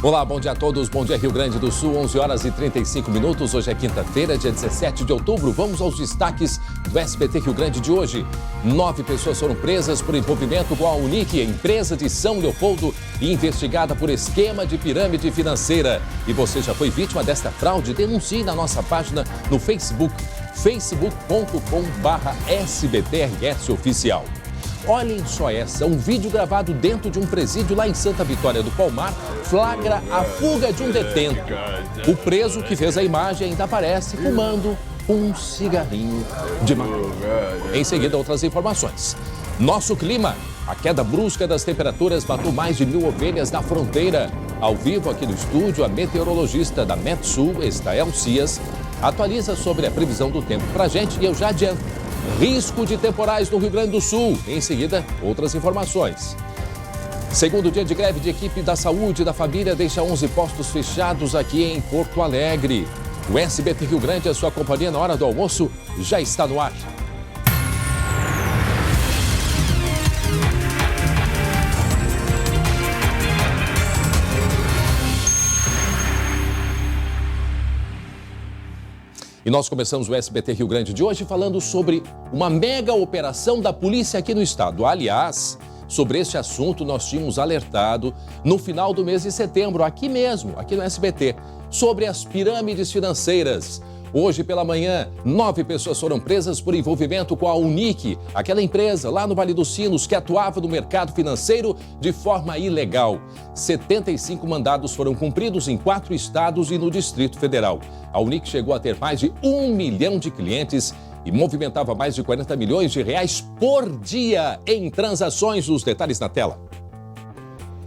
Olá, bom dia a todos. Bom dia, Rio Grande do Sul, 11 horas e 35 minutos. Hoje é quinta-feira, dia 17 de outubro. Vamos aos destaques do SBT Rio Grande de hoje. 9 pessoas foram presas por envolvimento com a Unic, empresa de São Leopoldo, e investigada por esquema de pirâmide financeira. E você já foi vítima desta fraude? Denuncie na nossa página no Facebook, facebook.com/SBTRS Oficial. Olhem só essa, um vídeo gravado dentro de um presídio lá em Santa Vitória do Palmar flagra a fuga de um detento. O preso que fez a imagem ainda aparece fumando um cigarrinho de maconha. Em seguida, outras informações. Nosso clima, a queda brusca das temperaturas matou mais de 1.000 ovelhas na fronteira. Ao vivo aqui no estúdio, a meteorologista da Metsul, Estael Cias, atualiza sobre a previsão do tempo pra gente e eu já adianto. Risco de temporais no Rio Grande do Sul. Em seguida, outras informações. Segundo dia de greve de equipe da saúde e da família deixa 11 postos fechados aqui em Porto Alegre. O SBT Rio Grande, a sua companhia na hora do almoço, já está no ar. E nós começamos o SBT Rio Grande de hoje falando sobre uma mega operação da polícia aqui no estado. Aliás, sobre esse assunto nós tínhamos alertado no final do mês de setembro, aqui mesmo, aqui no SBT, sobre as pirâmides financeiras. Hoje pela manhã, 9 pessoas foram presas por envolvimento com a Unic, aquela empresa lá no Vale dos Sinos que atuava no mercado financeiro de forma ilegal. 75 mandados foram cumpridos em 4 estados e no Distrito Federal. A Unic chegou a ter mais de 1 milhão de clientes e movimentava mais de 40 milhões de reais por dia em transações. Os detalhes na tela.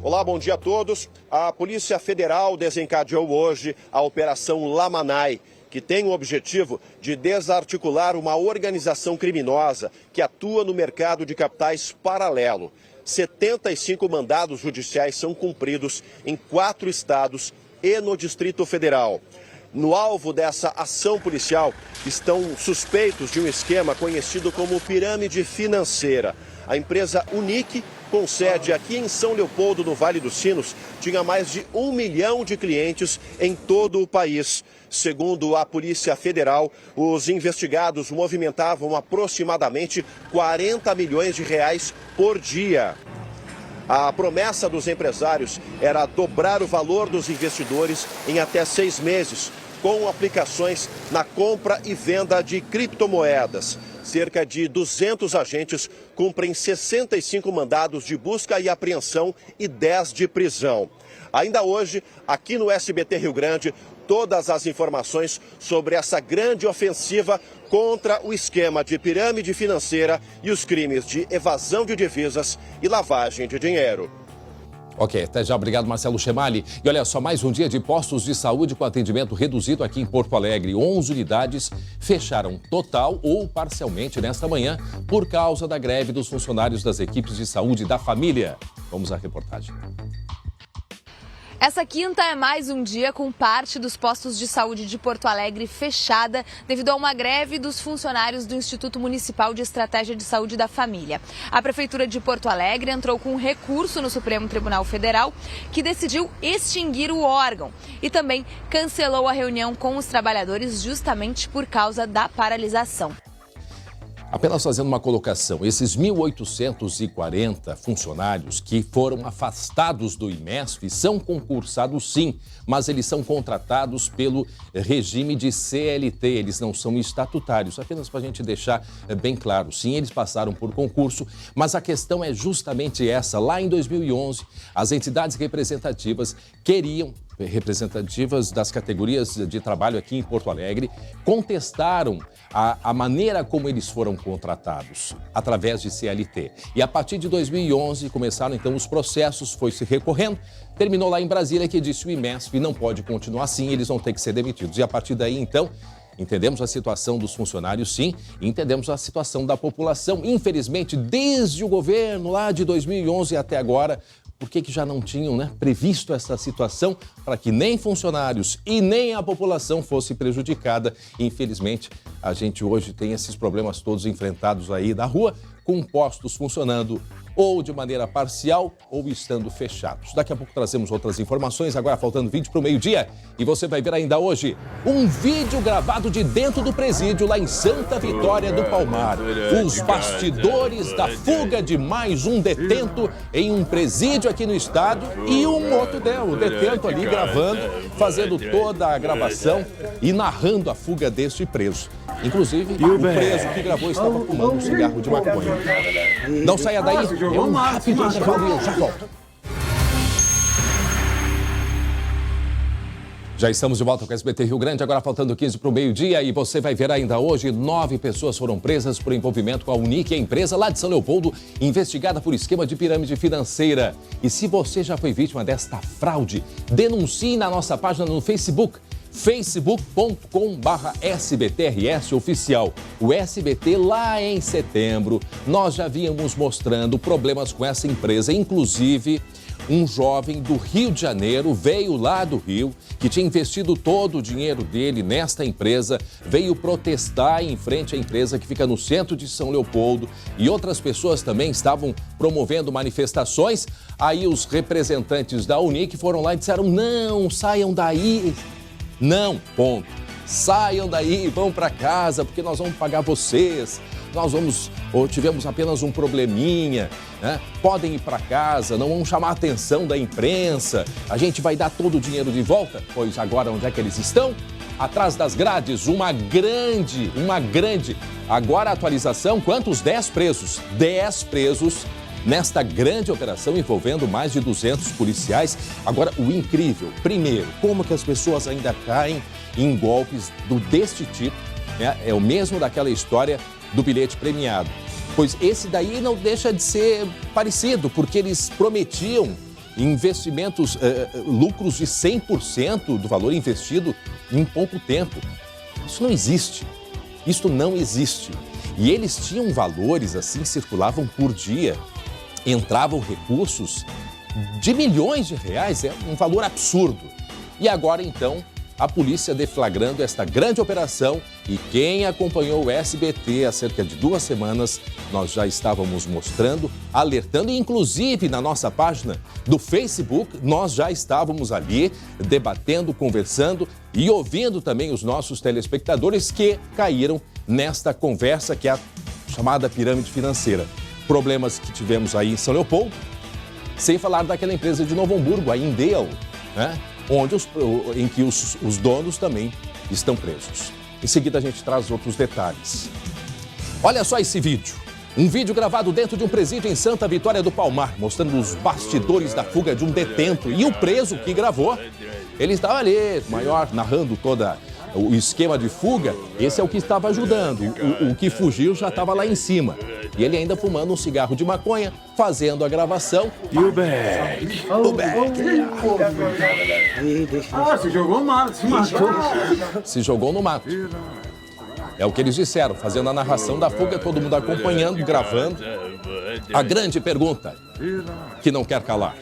Olá, bom dia a todos. A Polícia Federal desencadeou hoje a Operação Lamanai, que tem o objetivo de desarticular uma organização criminosa que atua no mercado de capitais paralelo. 75 mandados judiciais são cumpridos em 4 estados e no Distrito Federal. No alvo dessa ação policial estão suspeitos de um esquema conhecido como pirâmide financeira. A empresa Unic, com sede aqui em São Leopoldo, no Vale dos Sinos, tinha mais de 1 milhão de clientes em todo o país. Segundo a Polícia Federal, os investigados movimentavam aproximadamente 40 milhões de reais por dia. A promessa dos empresários era dobrar o valor dos investidores em até 6 meses, com aplicações na compra e venda de criptomoedas. Cerca de 200 agentes cumprem 65 mandados de busca e apreensão e 10 de prisão. Ainda hoje, aqui no SBT Rio Grande, todas as informações sobre essa grande ofensiva contra o esquema de pirâmide financeira e os crimes de evasão de divisas e lavagem de dinheiro. Ok, até já. Obrigado, Marcelo Chemali. E olha só, mais um dia de postos de saúde com atendimento reduzido aqui em Porto Alegre. 11 unidades fecharam total ou parcialmente nesta manhã por causa da greve dos funcionários das equipes de saúde da família. Vamos à reportagem. Essa quinta é mais um dia com parte dos postos de saúde de Porto Alegre fechada devido a uma greve dos funcionários do Instituto Municipal de Estratégia de Saúde da Família. A Prefeitura de Porto Alegre entrou com um recurso no Supremo Tribunal Federal que decidiu extinguir o órgão e também cancelou a reunião com os trabalhadores justamente por causa da paralisação. Apenas fazendo uma colocação, esses 1.840 funcionários que foram afastados do IMESF são concursados sim, mas eles são contratados pelo regime de CLT, eles não são estatutários, apenas para a gente deixar bem claro. Sim, eles passaram por concurso, mas a questão é justamente essa. Lá em 2011, as entidades representativas das categorias de trabalho aqui em Porto Alegre, contestaram a maneira como eles foram contratados, através de CLT. E a partir de 2011 começaram então os processos, foi se recorrendo, terminou lá em Brasília que disse o IMESF não pode continuar assim, eles vão ter que ser demitidos. E a partir daí então, entendemos a situação dos funcionários sim, e entendemos a situação da população. Infelizmente, desde o governo lá de 2011 até agora, por que já não tinham previsto essa situação para que nem funcionários e nem a população fosse prejudicada? Infelizmente, a gente hoje tem esses problemas todos enfrentados aí na rua com postos funcionando ou de maneira parcial ou estando fechados. Daqui a pouco trazemos outras informações, agora faltando 20 para o meio-dia. E você vai ver ainda hoje um vídeo gravado de dentro do presídio lá em Santa Vitória do Palmar. Os bastidores da fuga de mais um detento em um presídio aqui no estado e um outro o detento ali gravando, fazendo toda a gravação e narrando a fuga deste preso. Inclusive, o preso que gravou estava fumando um cigarro de maconha. Não saia daí, é um rápido intervalo e eu já volto. Já estamos de volta com o SBT Rio Grande, agora faltando 15 para o meio-dia e você vai ver ainda hoje 9 pessoas foram presas por envolvimento com a Unic, a empresa lá de São Leopoldo, investigada por esquema de pirâmide financeira. E se você já foi vítima desta fraude, denuncie na nossa página no Facebook, facebook.com/SBTRS oficial. O SBT lá em setembro, nós já vínhamos mostrando problemas com essa empresa, inclusive um jovem do Rio de Janeiro veio lá do Rio, que tinha investido todo o dinheiro dele nesta empresa, veio protestar em frente à empresa que fica no centro de São Leopoldo e outras pessoas também estavam promovendo manifestações. Aí os representantes da Unic foram lá e disseram: não, saiam daí. Não, ponto. Saiam daí e vão para casa, porque nós vamos pagar vocês. Tivemos apenas um probleminha, né? Podem ir para casa, não vão chamar a atenção da imprensa. A gente vai dar todo o dinheiro de volta. Pois agora onde é que eles estão? Atrás das grades, uma grande. Agora a atualização, quantos? 10 presos. 10 presos nesta grande operação envolvendo mais de 200 policiais. Agora, o incrível, primeiro, como que as pessoas ainda caem em golpes deste tipo, né? É o mesmo daquela história do bilhete premiado. Pois esse daí não deixa de ser parecido, porque eles prometiam investimentos, lucros de 100% do valor investido em pouco tempo. Isso não existe. Isso não existe. E eles tinham valores assim, circulavam por dia. Entravam recursos de milhões de reais, é um valor absurdo. E agora, então, a polícia deflagrando esta grande operação e quem acompanhou o SBT há cerca de 2 semanas, nós já estávamos mostrando, alertando, e inclusive na nossa página do Facebook, nós já estávamos ali debatendo, conversando e ouvindo também os nossos telespectadores que caíram nesta conversa que é a chamada pirâmide financeira. Problemas que tivemos aí em São Leopoldo, sem falar daquela empresa de Novo Hamburgo, a Indel, né? em que os donos também estão presos. Em seguida a gente traz outros detalhes. Olha só esse vídeo. Um vídeo gravado dentro de um presídio em Santa Vitória do Palmar, mostrando os bastidores da fuga de um detento. E o preso que gravou, ele estava ali, narrando toda o esquema de fuga. Esse é o que estava ajudando. O que fugiu já estava lá em cima. E ele ainda fumando um cigarro de maconha, fazendo a gravação. E o Beck? O Beck. Se jogou no mato, se matou. Se jogou no mato. É o que eles disseram, fazendo a narração da fuga, todo mundo acompanhando, gravando. A grande pergunta, que não quer calar.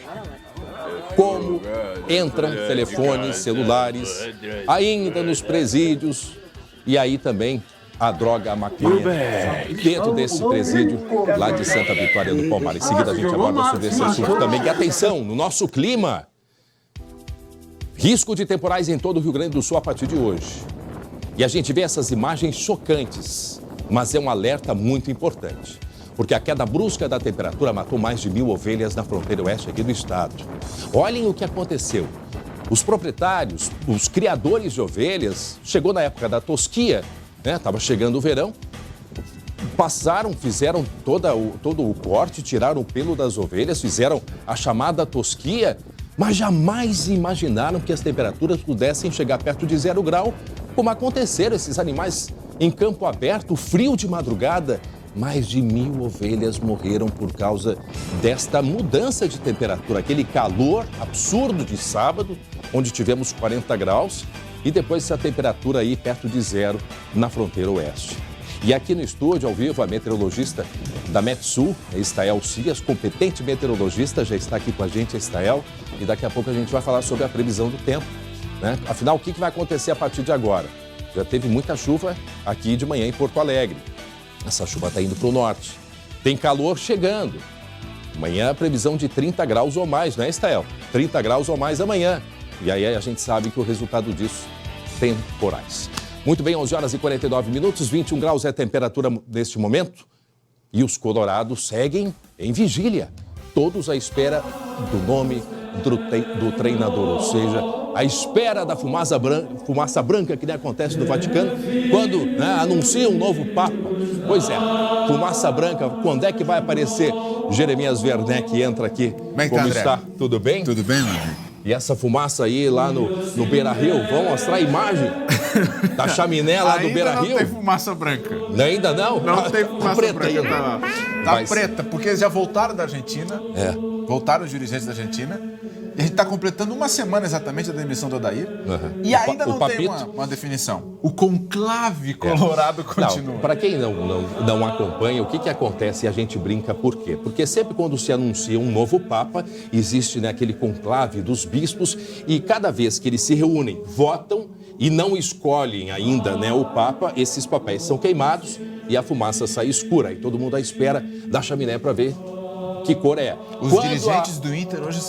Como entram telefones, celulares, ainda nos presídios, e aí também a droga, a maconha, dentro desse presídio lá de Santa Vitória do Palmar. Em seguida a gente aborda sobre esse assunto também. E atenção, no nosso clima, risco de temporais em todo o Rio Grande do Sul a partir de hoje. E a gente vê essas imagens chocantes, mas é um alerta muito importante. Porque a queda brusca da temperatura matou mais de 1.000 ovelhas na fronteira oeste aqui do estado. Olhem o que aconteceu. Os proprietários, os criadores de ovelhas, chegou na época da tosquia, né? Estava chegando o verão, fizeram todo o corte, tiraram o pelo das ovelhas, fizeram a chamada tosquia, mas jamais imaginaram que as temperaturas pudessem chegar perto de 0 grau, como aconteceram esses animais em campo aberto, frio de madrugada. Mais de 1.000 ovelhas morreram por causa desta mudança de temperatura, aquele calor absurdo de sábado, onde tivemos 40 graus, e depois essa temperatura aí perto de 0 na fronteira oeste. E aqui no estúdio, ao vivo, a meteorologista da Metsul, a Estael Cias, competente meteorologista, já está aqui com a gente, a Estael, e daqui a pouco a gente vai falar sobre a previsão do tempo, né? Afinal, o que vai acontecer a partir de agora? Já teve muita chuva aqui de manhã em Porto Alegre. Essa chuva está indo para o norte. tem calor chegando. Amanhã a previsão de 30 graus ou mais, não é, Estael? 30 graus ou mais amanhã. E aí a gente sabe que o resultado disso, temporais. Muito bem, 11 horas e 49 minutos, 21 graus é a temperatura neste momento. E os colorados seguem em vigília, todos à espera do nome do treinador, ou seja, à espera da fumaça branca que nem acontece no Vaticano, quando anuncia um novo Papa. Pois é, fumaça branca, quando é que vai aparecer? Jeremias Werneck entra aqui. Como é que Como tá, André? está? Tudo bem? Tudo bem, meu amigo? E essa fumaça aí lá no Beira-Rio, vão mostrar a imagem da chaminé lá do Beira-Rio? Ainda não tem fumaça branca. Ainda não? Não tem fumaça preta branca. ainda. Tá preta, porque eles já voltaram da Argentina. Voltaram os dirigentes da Argentina. E a gente está completando uma semana exatamente da demissão do Odair. E ainda não tem uma definição. O conclave colorado continua. Para quem não acompanha, o que acontece e a gente brinca por quê? Porque sempre quando se anuncia um novo Papa, existe aquele conclave dos bispos e cada vez que eles se reúnem, votam e não escolhem ainda o Papa, esses papéis são queimados e a fumaça sai escura. E todo mundo à espera da chaminé para ver que cor é. Os dirigentes do Inter hoje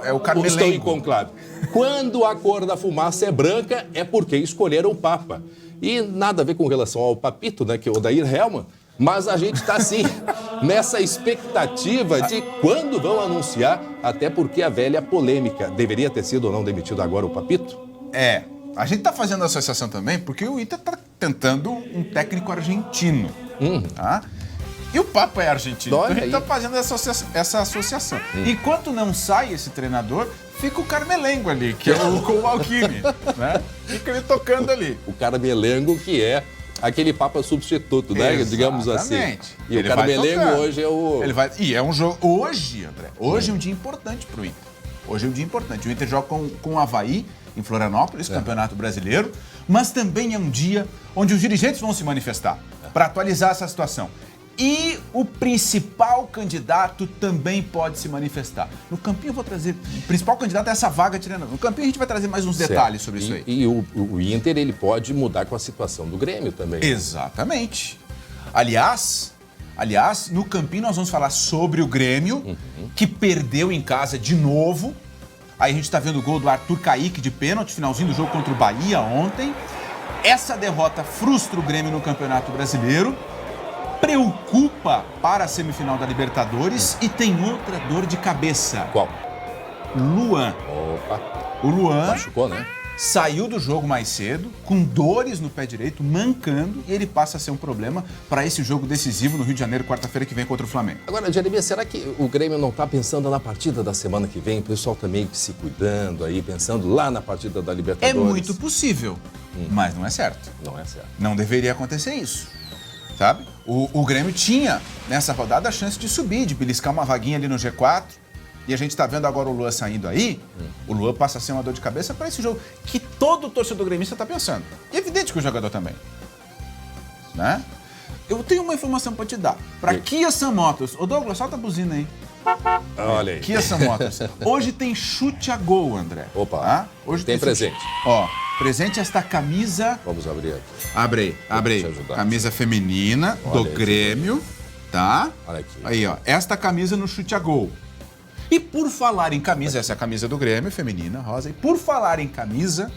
é o Carmelengo. Estão em conclave. Quando a cor da fumaça é branca, é porque escolheram o Papa. E nada a ver com relação ao papito, que é o Odair Hellmann, mas a gente está assim, nessa expectativa de quando vão anunciar, até porque a velha polêmica, deveria ter sido ou não demitido agora o papito? A gente está fazendo a associação também porque o Inter está tentando um técnico argentino, tá? E o Papa é argentino, então a gente está fazendo essa associação. Enquanto não sai esse treinador, fica o Carmelengo ali, que é o Kowalkini, né? Fica ele tocando ali. O Carmelengo, que é aquele Papa substituto, digamos assim. E ele o Carmelengo hoje é o... E é um jogo... Hoje, André, hoje é um dia importante para o Inter. Hoje é um dia importante. O Inter joga com o Avaí, em Florianópolis, Campeonato Brasileiro, mas também é um dia onde os dirigentes vão se manifestar para atualizar essa situação. E o principal candidato também pode se manifestar. No Campinho eu vou trazer... O principal candidato é essa vaga de treinador. No Campinho a gente vai trazer mais uns detalhes sobre isso aí. E o Inter, ele pode mudar com a situação do Grêmio também. Exatamente. Aliás, no Campinho nós vamos falar sobre o Grêmio, que perdeu em casa de novo. Aí a gente tá vendo o gol do Arthur Kaique de pênalti, finalzinho do jogo contra o Bahia ontem. Essa derrota frustra o Grêmio no Campeonato Brasileiro. Preocupa para a semifinal da Libertadores e tem outra dor de cabeça. Qual? Luan. Opa. O Luan machucou, né? Saiu do jogo mais cedo, com dores no pé direito, mancando, e ele passa a ser um problema para esse jogo decisivo no Rio de Janeiro, quarta-feira que vem contra o Flamengo. Agora, Jeremias, será que o Grêmio não está pensando na partida da semana que vem? O pessoal tá meio que se cuidando aí, pensando lá na partida da Libertadores? É muito possível, mas não é certo. Não é certo. Não deveria acontecer isso, sabe? O Grêmio tinha, nessa rodada, a chance de subir, de beliscar uma vaguinha ali no G4. E a gente tá vendo agora o Luan saindo aí. O Luan passa a ser uma dor de cabeça para esse jogo que todo torcedor gremista tá pensando. E é evidente que o jogador também. Né? Eu tenho uma informação para te dar. Para Kia Sun Motors. Ô Douglas, solta a buzina aí. Olha aí. Kia Sun Motors. Hoje tem chute a gol, André. Opa. Tá? Hoje tem presente. Ó, presente esta camisa. Vamos abrir aqui. Abre aí. Camisa feminina do Grêmio. Tá? Olha aqui. Aí, ó. Esta camisa no chute a gol. E por falar em camisa, essa é a camisa do Grêmio, feminina, rosa. E por falar em camisa,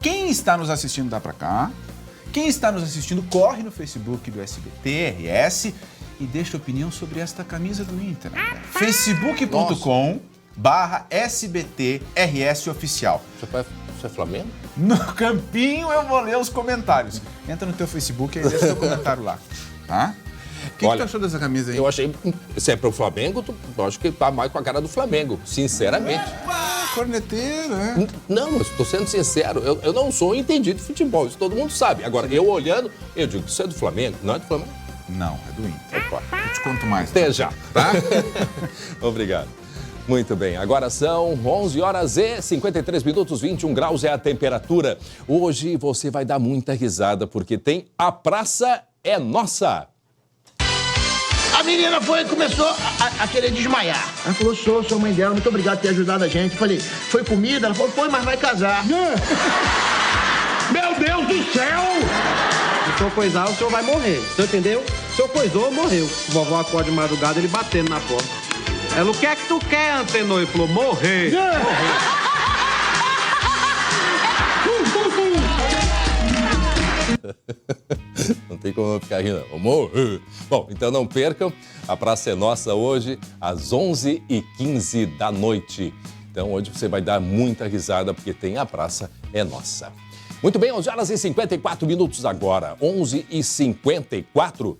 quem está nos assistindo dá pra cá. Quem está nos assistindo, corre no Facebook do SBT, RS, e deixa opinião sobre esta camisa do Inter. facebook.com/SBT RS Oficial. Isso é Flamengo? No Campinho eu vou ler os comentários. Entra no teu Facebook e deixa teu comentário lá, tá? O que tu achou dessa camisa aí? Eu achei, se é pro Flamengo, eu acho que tá mais com a cara do Flamengo, sinceramente. Corneteiro, né? Não, mas tô sendo sincero, eu não sou entendido de futebol, isso todo mundo sabe. Agora, eu olhando, eu digo, isso é do Flamengo, não é do Flamengo? Não, é do Inter. Opa. Eu te conto mais. Até já. Tá? Obrigado. Muito bem, agora são 11 horas e 53 minutos, 21 graus é a temperatura. Hoje você vai dar muita risada, porque tem A Praça é Nossa. A menina foi e começou a querer desmaiar. Ela falou, sou mãe dela, muito obrigado por ter ajudado a gente. Eu falei, foi comida? Ela falou, foi, mas vai casar. Meu Deus do céu! Se for coisar, o senhor vai morrer, você entendeu? Se eu coisou, morreu. Vovó acorda de madrugada, ele batendo na porta. Ela, o que é que tu quer, antenou? Ele falou, morrer. Não tem como ficar rindo, não. Morrer. Bom, então não percam, a Praça é Nossa hoje, às 11h15 da noite. Então hoje você vai dar muita risada, porque tem a Praça é Nossa. Muito bem, 11h54 agora, 11h54.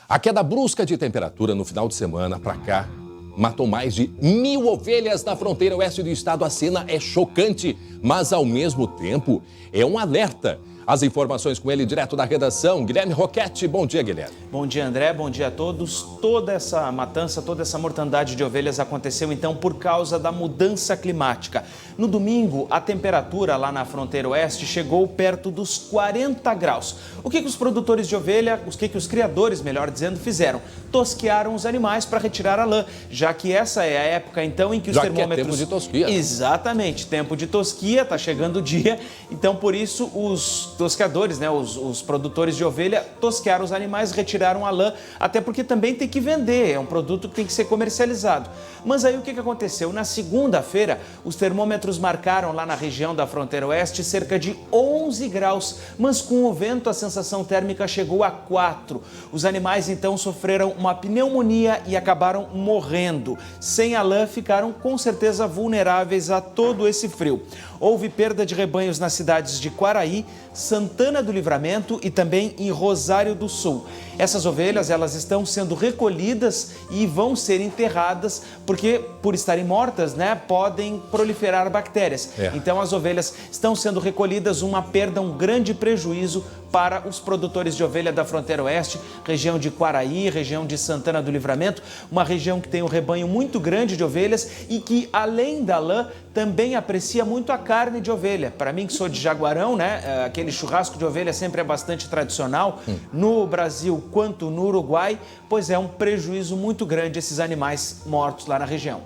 A queda brusca de temperatura no final de semana para cá matou mais de 1.000 ovelhas na fronteira oeste do estado. A cena é chocante, mas ao mesmo tempo é um alerta. As informações com ele direto da redação, Guilherme Roquette. Bom dia, Guilherme. Bom dia, André. Bom dia a todos. Toda essa matança, toda essa mortandade de ovelhas aconteceu, então, por causa da mudança climática. No domingo, a temperatura lá na fronteira oeste chegou perto dos 40 graus. O que os produtores de ovelha, o que os criadores, melhor dizendo, fizeram? Tosquearam os animais para retirar a lã, já que essa é a época, então, em que os termômetros... Já que é tempo de tosquia. Exatamente, tempo de tosquia, está chegando o dia. Então, por isso, os tosqueadores, né, os produtores de ovelha, tosquearam os animais, retiraram a lã, até porque também tem que vender, é um produto que tem que ser comercializado. Mas aí o que aconteceu? Na segunda-feira, os termômetros marcaram lá na região da fronteira oeste cerca de 11 graus, mas com o vento a sensação térmica chegou a 4. Os animais então sofreram uma pneumonia e acabaram morrendo. Sem a lã, ficaram com certeza vulneráveis a todo esse frio. Houve perda de rebanhos nas cidades de Quaraí, Santana do Livramento e também em Rosário do Sul. Essas ovelhas, elas estão sendo recolhidas e vão ser enterradas porque, por estarem mortas, né, podem proliferar bactérias. Então, as ovelhas estão sendo recolhidas, uma perda, um grande prejuízo para os produtores de ovelha da fronteira oeste, região de Quaraí, região de Santana do Livramento, uma região que tem um rebanho muito grande de ovelhas e que, além da lã, também aprecia muito a carne de ovelha. Para mim, que sou de Jaguarão, né, aquele churrasco de ovelha sempre é bastante tradicional, no Brasil quanto no Uruguai, pois é um prejuízo muito grande esses animais mortos lá na região.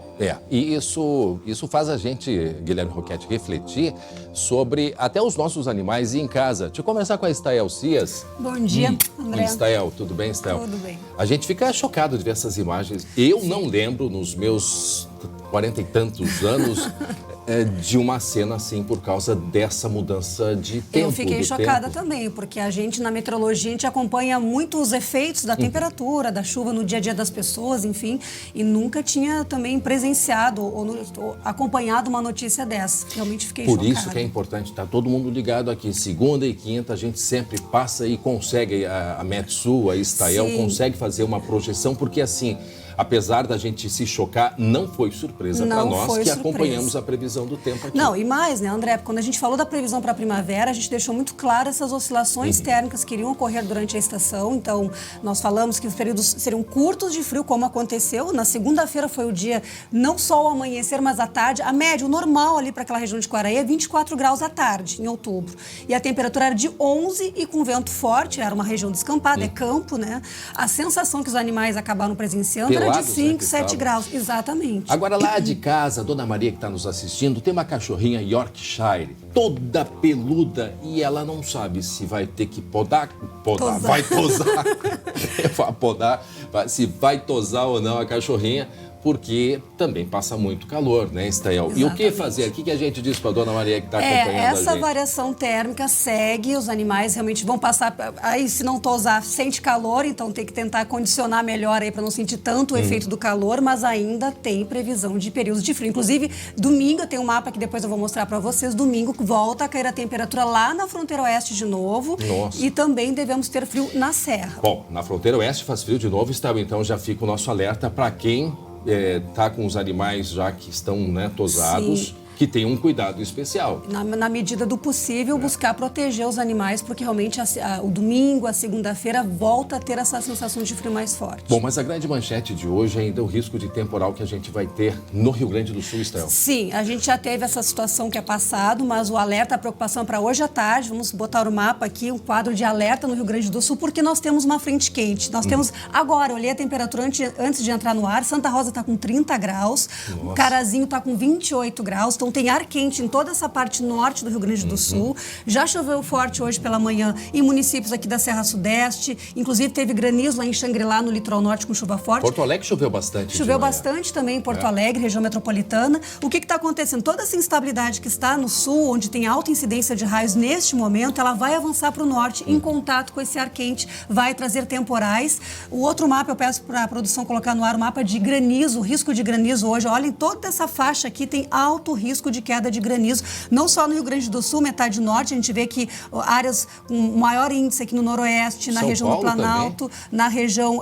E isso faz a gente, Guilherme Roquette, refletir sobre até os nossos animais em casa. Deixa eu começar com a Estael Cias. Bom dia, André. Estael, tudo bem, Estael? Tudo bem. A gente fica chocado de ver essas imagens. Eu não lembro, nos meus 40 e tantos anos, de uma cena assim por causa dessa mudança de tempo. Eu fiquei chocada também, porque a gente, na meteorologia, a gente acompanha muito os efeitos da temperatura, da chuva no dia a dia das pessoas, enfim, e nunca tinha também presenciado ou acompanhado uma notícia dessa. Realmente fiquei chocada. Por isso que é importante estar todo mundo ligado aqui. Segunda e quinta, a gente sempre passa e consegue, a Metsu, a Estael, consegue fazer uma projeção, porque assim... Apesar da gente se chocar, não foi surpresa para nós que acompanhamos a previsão do tempo aqui. Não, e mais, né, André? Quando a gente falou da previsão para a primavera, a gente deixou muito claro essas oscilações térmicas que iriam ocorrer durante a estação. Então, nós falamos que os períodos seriam curtos de frio, como aconteceu. Na segunda-feira foi o dia, não só o amanhecer, mas à tarde. A média, o normal ali para aquela região de Quaraí é 24 graus à tarde, em outubro. E a temperatura era de 11 e com vento forte, era uma região descampada, é campo, né? A sensação que os animais acabaram presenciando era de 5, 7 graus, exatamente. Agora, lá de casa, a Dona Maria que está nos assistindo, tem uma cachorrinha Yorkshire, toda peluda, e ela não sabe se vai ter que vai tosar. Se vai tosar ou não a cachorrinha, porque também passa muito calor, né, Estael? E o que fazer? O que a gente diz para a Dona Maria que está acompanhando a gente? Essa variação térmica segue, os animais realmente vão passar... Aí, se não tosar, sente calor, então tem que tentar condicionar melhor aí para não sentir tanto o efeito do calor, mas ainda tem previsão de períodos de frio. Inclusive, domingo, eu tenho um mapa que depois eu vou mostrar para vocês, domingo volta a cair a temperatura lá na fronteira oeste de novo. Nossa. E também devemos ter frio na serra. Bom, na fronteira oeste faz frio de novo, Estael, então já fica o nosso alerta para quem... tá com os animais já que estão, né, tosados. Sim. Que tem um cuidado especial. Na medida do possível, buscar proteger os animais, porque realmente o domingo, a segunda-feira, volta a ter essa sensação de frio mais forte. Bom, mas a grande manchete de hoje é ainda o risco de temporal que a gente vai ter no Rio Grande do Sul, Estael. Sim, a gente já teve essa situação que é passado, mas o alerta, a preocupação para hoje à tarde, vamos botar o mapa aqui, um quadro de alerta no Rio Grande do Sul, porque nós temos uma frente quente. Nós temos, agora, eu olhei a temperatura antes de entrar no ar, Santa Rosa está com 30 graus, Nossa. Carazinho está com 28 graus, Então tem ar quente em toda essa parte norte do Rio Grande do Sul. Já choveu forte hoje pela manhã em municípios aqui da Serra Sudeste. Inclusive teve granizo lá em Xangri-Lá, no litoral norte, com chuva forte. Porto Alegre choveu bastante. Choveu bastante também em Porto Alegre, região metropolitana. O que está acontecendo? Toda essa instabilidade que está no sul, onde tem alta incidência de raios neste momento, ela vai avançar para o norte em contato com esse ar quente, vai trazer temporais. O outro mapa, eu peço para a produção colocar no ar o mapa de granizo, o risco de granizo hoje. Olhem, toda essa faixa aqui tem alto risco de queda de granizo, não só no Rio Grande do Sul, metade norte, a gente vê que áreas com maior índice aqui no noroeste, na região do Planalto, na região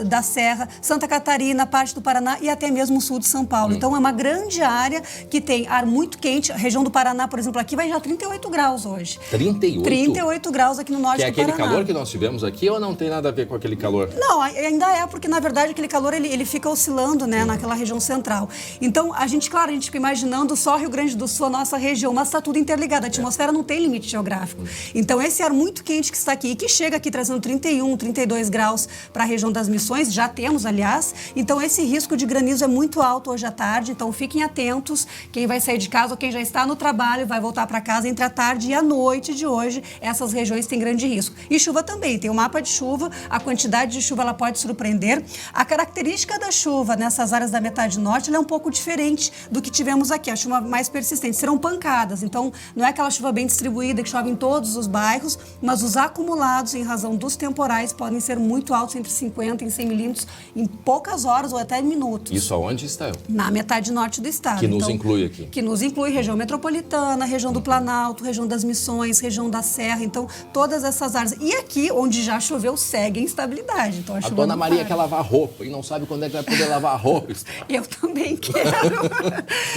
da Serra, Santa Catarina, parte do Paraná e até mesmo o sul de São Paulo. Então é uma grande área que tem ar muito quente. A região do Paraná, por exemplo, aqui vai já 38 graus hoje. 38? 38 graus aqui no norte do Paraná. Que é aquele calor que nós tivemos aqui ou não tem nada a ver com aquele calor? Não, ainda é, porque na verdade aquele calor ele fica oscilando, né, naquela região central. Então a gente fica imaginando só Rio Grande do Sul, a nossa região, mas está tudo interligado. A atmosfera não tem limite geográfico. Então esse ar muito quente que está aqui e que chega aqui trazendo 31, 32 graus para a região das Missões, já temos, aliás. Então esse risco de granizo é muito alto hoje à tarde, então fiquem atentos. Quem vai sair de casa ou quem já está no trabalho vai voltar para casa entre a tarde e a noite de hoje. Essas regiões têm grande risco. E chuva também, tem o mapa de chuva, a quantidade de chuva ela pode surpreender. A característica da chuva nessas áreas da metade norte ela é um pouco diferente do que tivemos aqui, a chuva mais persistente. Serão pancadas, então não é aquela chuva bem distribuída que chove em todos os bairros, mas os acumulados em razão dos temporais podem ser muito altos, entre 50 e 100 milímetros em poucas horas ou até minutos. Isso aonde está? Na metade norte do estado. Que nos inclui aqui. Que nos inclui região metropolitana, região do Planalto, região das Missões, região da Serra, então todas essas áreas. E aqui, onde já choveu, segue a instabilidade. Então, a dona Maria quer lavar roupa e não sabe quando é que vai poder lavar roupa. Eu também quero.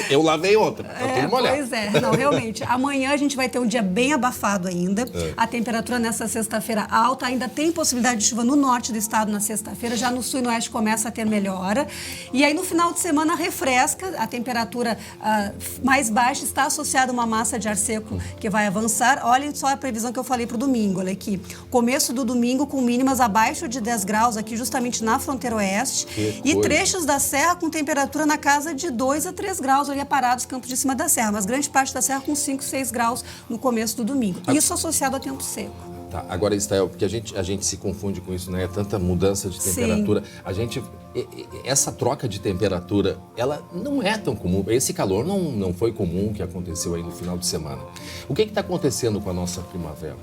Eu lavei outra, tá tudo molhado. Pois é, não, realmente. Amanhã a gente vai ter um dia bem abafado ainda. A temperatura nessa sexta-feira alta, ainda tem possibilidade de chuva no norte do estado na sexta-feira, já no sul e no oeste começa a ter melhora. E aí no final de semana refresca, a temperatura mais baixa está associada a uma massa de ar seco que vai avançar. Olhem só a previsão que eu falei para o domingo, olha aqui. Começo do domingo com mínimas abaixo de 10 graus aqui justamente na fronteira oeste e trechos da serra com temperatura na casa de 2 a 3 graus ali parados, campos de cima da serra, mas grande parte da serra com 5, 6 graus no começo do domingo. Isso associado a tempo seco. Tá, agora, Estael, porque a gente se confunde com isso, né? É tanta mudança de temperatura. Sim. Essa troca de temperatura, ela não é tão comum. Esse calor não foi comum que aconteceu aí no final de semana. O que está acontecendo com a nossa primavera?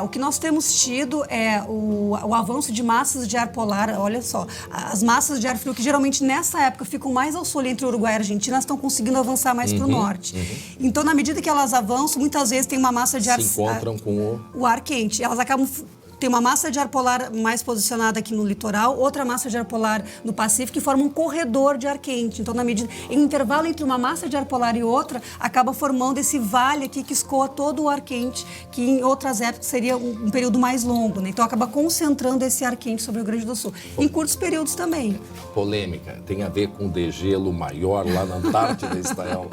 O que nós temos tido é o avanço de massas de ar polar. Olha só, as massas de ar frio que geralmente nessa época ficam mais ao sul entre Uruguai e Argentina, estão conseguindo avançar mais para o norte. Então, na medida que elas avançam, muitas vezes tem uma massa de ar... Se encontram com o ar quente. Elas acabam... Tem uma massa de ar polar mais posicionada aqui no litoral, outra massa de ar polar no Pacífico, que forma um corredor de ar quente. Então, na medida, em um intervalo entre uma massa de ar polar e outra, acaba formando esse vale aqui que escoa todo o ar quente, que em outras épocas seria um período mais longo, né? Então, acaba concentrando esse ar quente sobre o Rio Grande do Sul. Em curtos períodos também. Polêmica. Tem a ver com degelo maior lá na Antártida, Estael?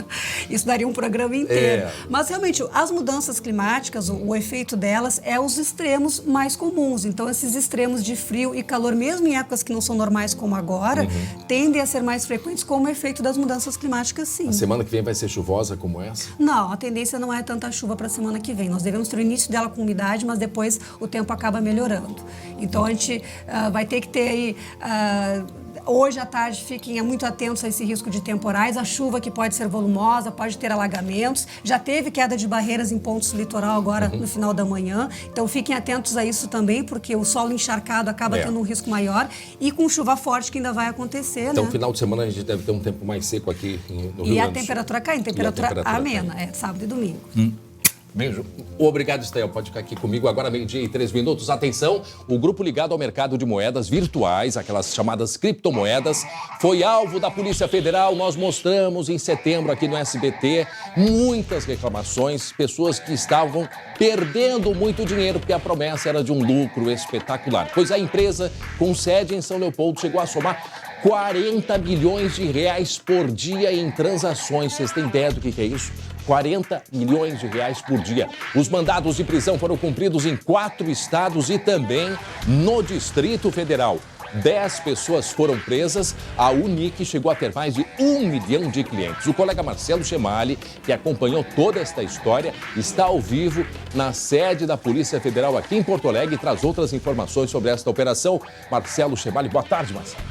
Isso daria um programa inteiro. Mas, realmente, as mudanças climáticas, o efeito delas é os extremos mais comuns. Então, esses extremos de frio e calor, mesmo em épocas que não são normais como agora, tendem a ser mais frequentes como efeito das mudanças climáticas, sim. A semana que vem vai ser chuvosa como essa? Não, a tendência não é tanta chuva para a semana que vem. Nós devemos ter o início dela com umidade, mas depois o tempo acaba melhorando. Então, a gente vai ter que ter aí... Hoje à tarde, fiquem muito atentos a esse risco de temporais, a chuva que pode ser volumosa, pode ter alagamentos. Já teve queda de barreiras em pontos do litoral agora no final da manhã. Então fiquem atentos a isso também, porque o solo encharcado acaba tendo um risco maior e com chuva forte que ainda vai acontecer. Então, né? No final de semana a gente deve ter um tempo mais seco aqui no Rio Grande do Sul. E a temperatura cai, temperatura amena, sábado e domingo. Beijo. Obrigado, Estael. Pode ficar aqui comigo agora, 12:03. Atenção, o grupo ligado ao mercado de moedas virtuais, aquelas chamadas criptomoedas, foi alvo da Polícia Federal. Nós mostramos em setembro aqui no SBT muitas reclamações, pessoas que estavam perdendo muito dinheiro porque a promessa era de um lucro espetacular. Pois a empresa, com sede em São Leopoldo, chegou a somar 40 milhões de reais por dia em transações. Vocês têm ideia do que é isso? 40 milhões de reais por dia. Os mandados de prisão foram cumpridos em 4 estados e também no Distrito Federal. 10 pessoas foram presas. A Unic chegou a ter mais de 1 milhão de clientes. O colega Marcelo Chemali, que acompanhou toda esta história, está ao vivo na sede da Polícia Federal aqui em Porto Alegre e traz outras informações sobre esta operação. Marcelo Chemali, boa tarde, Marcelo.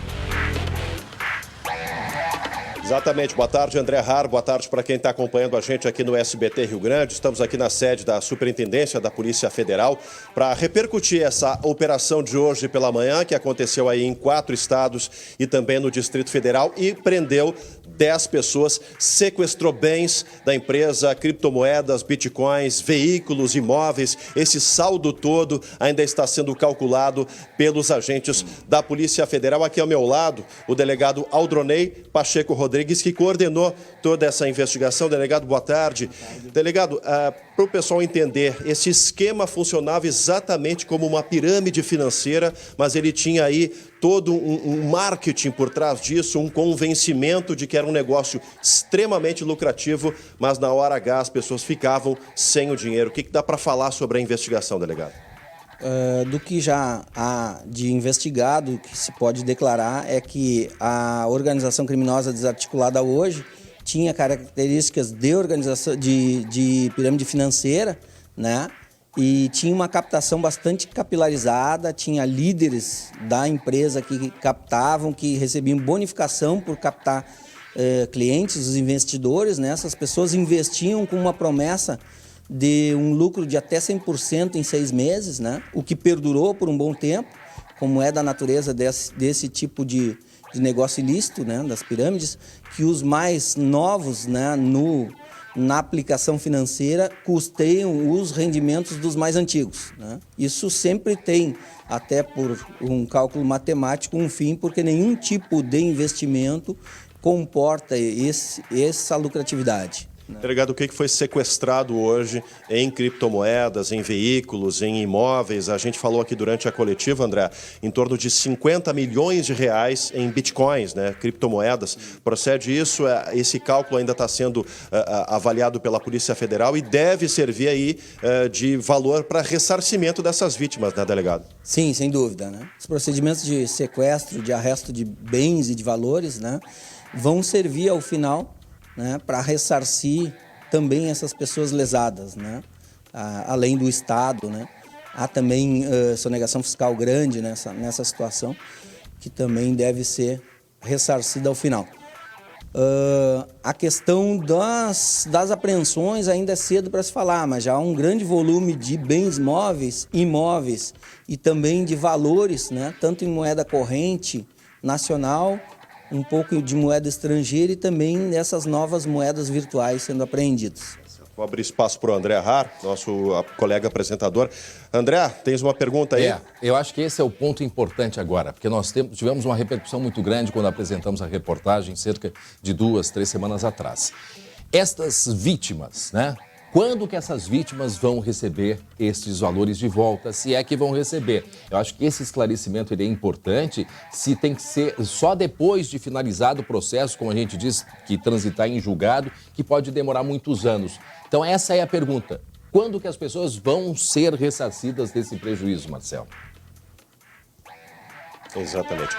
Exatamente. Boa tarde, André Har. Boa tarde para quem está acompanhando a gente aqui no SBT Rio Grande. Estamos aqui na sede da Superintendência da Polícia Federal para repercutir essa operação de hoje pela manhã, que aconteceu aí em 4 estados e também no Distrito Federal e prendeu 10 pessoas, sequestrou bens da empresa, criptomoedas, bitcoins, veículos, imóveis. Esse saldo todo ainda está sendo calculado pelos agentes da Polícia Federal. Aqui ao meu lado, o delegado Aldronei Pacheco Rodrigues, que coordenou toda essa investigação. Delegado, boa tarde. Delegado, para o pessoal entender, esse esquema funcionava exatamente como uma pirâmide financeira, mas ele tinha aí todo um marketing por trás disso, um convencimento de que era um negócio extremamente lucrativo, mas na hora H as pessoas ficavam sem o dinheiro. O que dá para falar sobre a investigação, delegado? Do que já há de investigado, o que se pode declarar é que a organização criminosa desarticulada hoje tinha características de organização de pirâmide financeira, né? E tinha uma captação bastante capilarizada, tinha líderes da empresa que captavam, que recebiam bonificação por captar clientes, os investidores, né? Essas pessoas investiam com uma promessa de um lucro de até 100% em 6 meses, né? O que perdurou por um bom tempo, como é da natureza desse tipo de negócio ilícito, né? Das pirâmides, que os mais novos, né? Na aplicação financeira custeiam os rendimentos dos mais antigos, né? Isso sempre tem, até por um cálculo matemático, um fim, porque nenhum tipo de investimento comporta essa lucratividade. Delegado, o que foi sequestrado hoje em criptomoedas, em veículos, em imóveis? A gente falou aqui durante a coletiva, André, em torno de 50 milhões de reais em bitcoins, né? Criptomoedas. Procede isso? Esse cálculo ainda está sendo avaliado pela Polícia Federal e deve servir aí de valor para ressarcimento dessas vítimas, né, delegado? Sim, sem dúvida, né? Os procedimentos de sequestro, de arresto de bens e de valores, né, vão servir ao final, né, para ressarcir também essas pessoas lesadas, né, além do Estado, né. Há também sonegação fiscal grande nessa situação, que também deve ser ressarcida ao final. A questão das apreensões ainda é cedo para se falar, mas já há um grande volume de bens móveis, imóveis e também de valores, né, tanto em moeda corrente nacional, um pouco de moeda estrangeira e também dessas novas moedas virtuais sendo apreendidas. Vou abrir espaço para o André Har, nosso colega apresentador. André, tens uma pergunta aí? Eu acho que esse é o ponto importante agora, porque nós tivemos uma repercussão muito grande quando apresentamos a reportagem cerca de 2, 3 semanas atrás. Estas vítimas, né? Quando que essas vítimas vão receber esses valores de volta, se é que vão receber? Eu acho que esse esclarecimento ele é importante, se tem que ser só depois de finalizado o processo, como a gente diz, que transitar em julgado, que pode demorar muitos anos. Então essa é a pergunta. Quando que as pessoas vão ser ressarcidas desse prejuízo, Marcelo? Exatamente.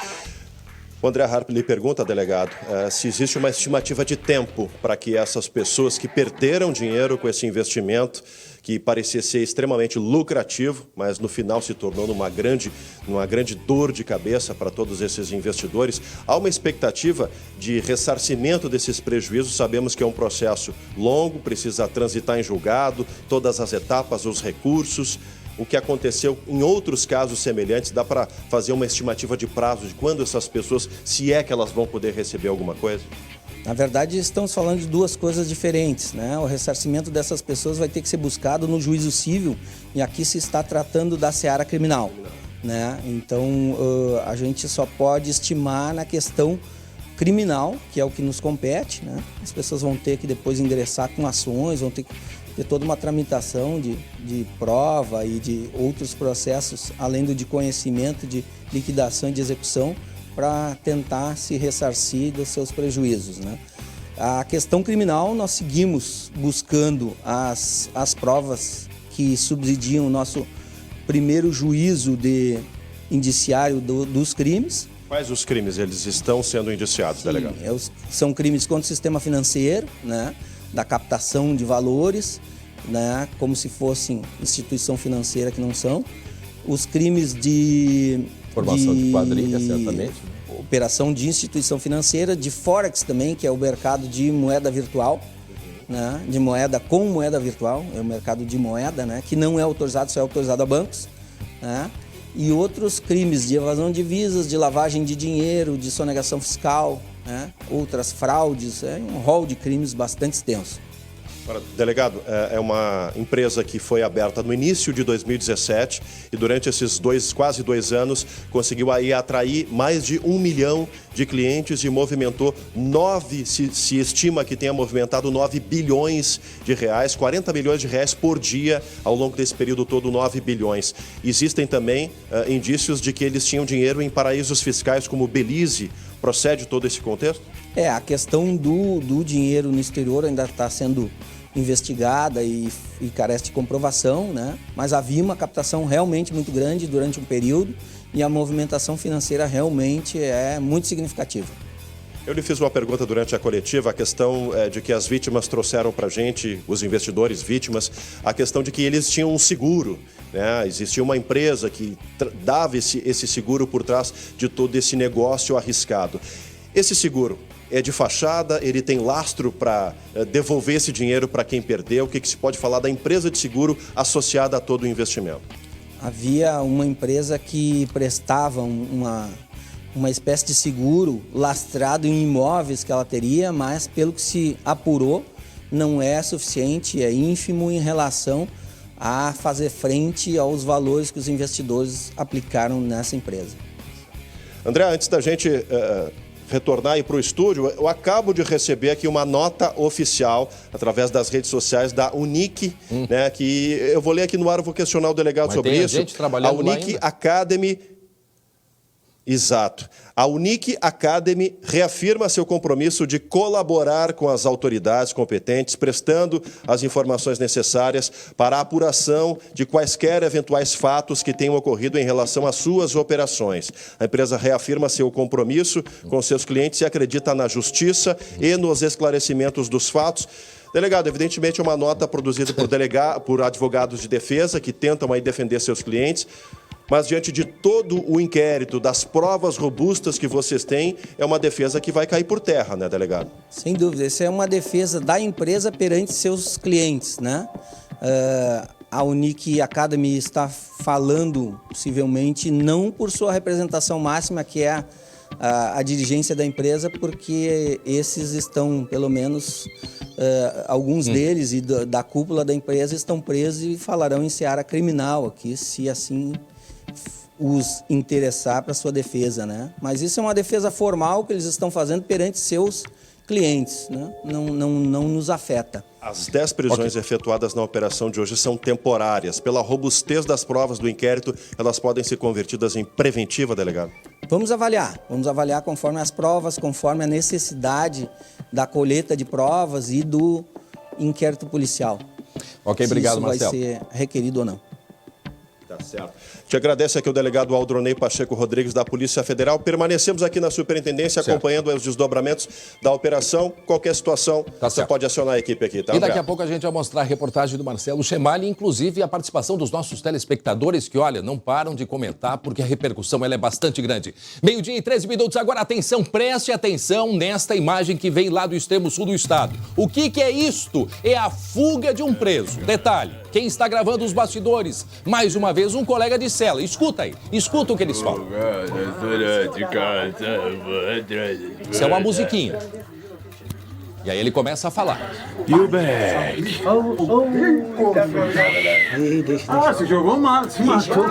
O André Harp lhe pergunta, delegado, se existe uma estimativa de tempo para que essas pessoas que perderam dinheiro com esse investimento, que parecia ser extremamente lucrativo, mas no final se tornou numa grande dor de cabeça para todos esses investidores. Há uma expectativa de ressarcimento desses prejuízos. Sabemos que é um processo longo, precisa transitar em julgado, todas as etapas, os recursos. O que aconteceu em outros casos semelhantes, dá para fazer uma estimativa de prazo de quando essas pessoas, se é que elas vão poder receber alguma coisa? Na verdade, estamos falando de 2 coisas diferentes, né? O ressarcimento dessas pessoas vai ter que ser buscado no juízo civil e aqui se está tratando da seara criminal, né? Então, a gente só pode estimar na questão criminal, que é o que nos compete, né? As pessoas vão ter que depois ingressar com ações, vão ter que ter toda uma tramitação de prova e de outros processos, além do de conhecimento, de liquidação e de execução, para tentar se ressarcir dos seus prejuízos, né? A questão criminal, nós seguimos buscando as provas que subsidiam o nosso primeiro juízo de indiciário dos crimes. Quais os crimes eles estão sendo indiciados, delegado? São crimes contra o sistema financeiro, né, da captação de valores, né, como se fossem instituição financeira que não são. Os crimes de... Formação de quadrilha, certamente. Operação de instituição financeira, de Forex também, que é o mercado de moeda virtual, né, de moeda com moeda virtual, é o mercado de moeda, né, que não é autorizado, só é autorizado a bancos, né, e outros crimes de evasão de divisas, de lavagem de dinheiro, de sonegação fiscal, né, outras fraudes, é um rol de crimes bastante extenso. Agora, delegado, é uma empresa que foi aberta no início de 2017 e durante esses quase 2 anos conseguiu aí atrair mais de 1 milhão de clientes e movimentou se estima que tenha movimentado 9 bilhões de reais, 40 milhões de reais por dia ao longo desse período todo, 9 bilhões. Existem também indícios de que eles tinham dinheiro em paraísos fiscais como Belize. Procede todo esse contexto? A questão do dinheiro no exterior ainda está sendo investigada e carece de comprovação, né? Mas havia uma captação realmente muito grande durante um período e a movimentação financeira realmente é muito significativa. Eu lhe fiz uma pergunta durante a coletiva, a questão de que as vítimas trouxeram para a gente, os investidores vítimas, a questão de que eles tinham um seguro, né? Existia uma empresa que dava esse seguro por trás de todo esse negócio arriscado. Esse seguro é de fachada, ele tem lastro para devolver esse dinheiro para quem perdeu? O que se pode falar da empresa de seguro associada a todo o investimento? Havia uma empresa que prestava uma espécie de seguro lastrado em imóveis que ela teria, mas pelo que se apurou, não é suficiente, é ínfimo em relação a fazer frente aos valores que os investidores aplicaram nessa empresa. André, antes da gente retornar aí para o estúdio, eu acabo de receber aqui uma nota oficial através das redes sociais da Unic, né, que eu vou ler aqui no ar, eu vou questionar o delegado sobre isso. Gente trabalhando a Unic Academy. Exato. A Unic Academy reafirma seu compromisso de colaborar com as autoridades competentes, prestando as informações necessárias para a apuração de quaisquer eventuais fatos que tenham ocorrido em relação às suas operações. A empresa reafirma seu compromisso com seus clientes e acredita na justiça e nos esclarecimentos dos fatos. Delegado, evidentemente é uma nota produzida por advogados de defesa que tentam aí defender seus clientes. Mas diante de todo o inquérito, das provas robustas que vocês têm, é uma defesa que vai cair por terra, né, delegado? Sem dúvida, essa é uma defesa da empresa perante seus clientes, né? A Unic Academy está falando, possivelmente, não por sua representação máxima, que é a dirigência da empresa, porque esses estão, pelo menos, alguns deles e da cúpula da empresa estão presos e falarão em seara criminal aqui, se assim os interessar para sua defesa, né? Mas isso é uma defesa formal que eles estão fazendo perante seus clientes, né? Não nos afeta. As 10 prisões efetuadas na operação de hoje são temporárias. Pela robustez das provas do inquérito, elas podem ser convertidas em preventiva, delegado? Vamos avaliar conforme as provas, conforme a necessidade da colheita de provas e do inquérito policial. Ok, obrigado, Marcelo. Se isso vai ser requerido ou não. Tá certo. Te agradeço aqui o delegado Aldronei Pacheco Rodrigues da Polícia Federal. Permanecemos aqui na superintendência acompanhando os desdobramentos da operação. Qualquer situação, você pode acionar a equipe aqui, tá? E daqui a pouco a gente vai mostrar a reportagem do Marcelo Chemali, inclusive a participação dos nossos telespectadores que, olha, não param de comentar porque a repercussão ela é bastante grande. 12:13 agora, atenção, preste atenção nesta imagem que vem lá do extremo sul do estado. O que é isto? É a fuga de um preso. Detalhe, quem está gravando os bastidores? Mais uma vez, um colega de cela. Escuta aí, escuta o que eles falam. Isso é uma musiquinha. E aí ele começa a falar. Você jogou mal, se matou.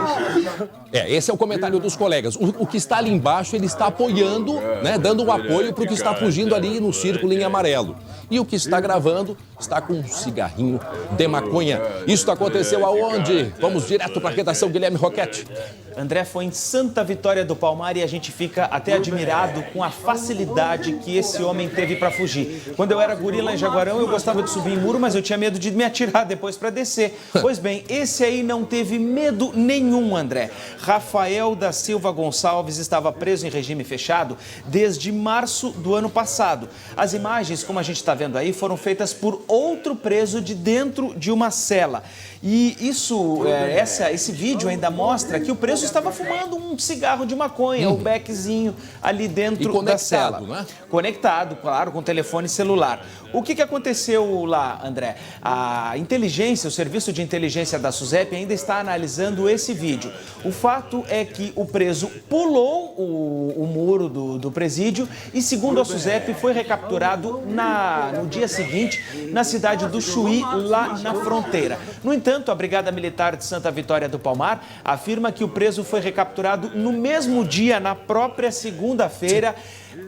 Esse é o comentário dos colegas. O que está ali embaixo, ele está apoiando, né, dando um apoio para o que está fugindo ali no círculo em amarelo. E o que está gravando está com um cigarrinho de maconha. Isso aconteceu aonde? Vamos direto para a redação, Guilherme Roquete. André, foi em Santa Vitória do Palmar e a gente fica até admirado com a facilidade que esse homem teve para fugir. Quando Quando eu era guri lá em Jaguarão, eu gostava de subir em muro, mas eu tinha medo de me atirar depois para descer. Pois bem, esse aí não teve medo nenhum, André. Rafael da Silva Gonçalves estava preso em regime fechado desde março do ano passado. As imagens, como a gente está vendo aí, foram feitas por outro preso de dentro de uma cela. E esse vídeo ainda mostra que o preso estava fumando um cigarro de maconha, o beckzinho ali dentro da cela. Né? Conectado, claro, com telefone celular. O que aconteceu lá, André? A inteligência, o serviço de inteligência da SUSEP ainda está analisando esse vídeo. O fato é que o preso pulou o muro do presídio e, segundo a SUSEP, foi recapturado no dia seguinte na cidade do Chuí, lá na fronteira. No entanto, a Brigada Militar de Santa Vitória do Palmar afirma que o preso foi recapturado no mesmo dia, na própria segunda-feira,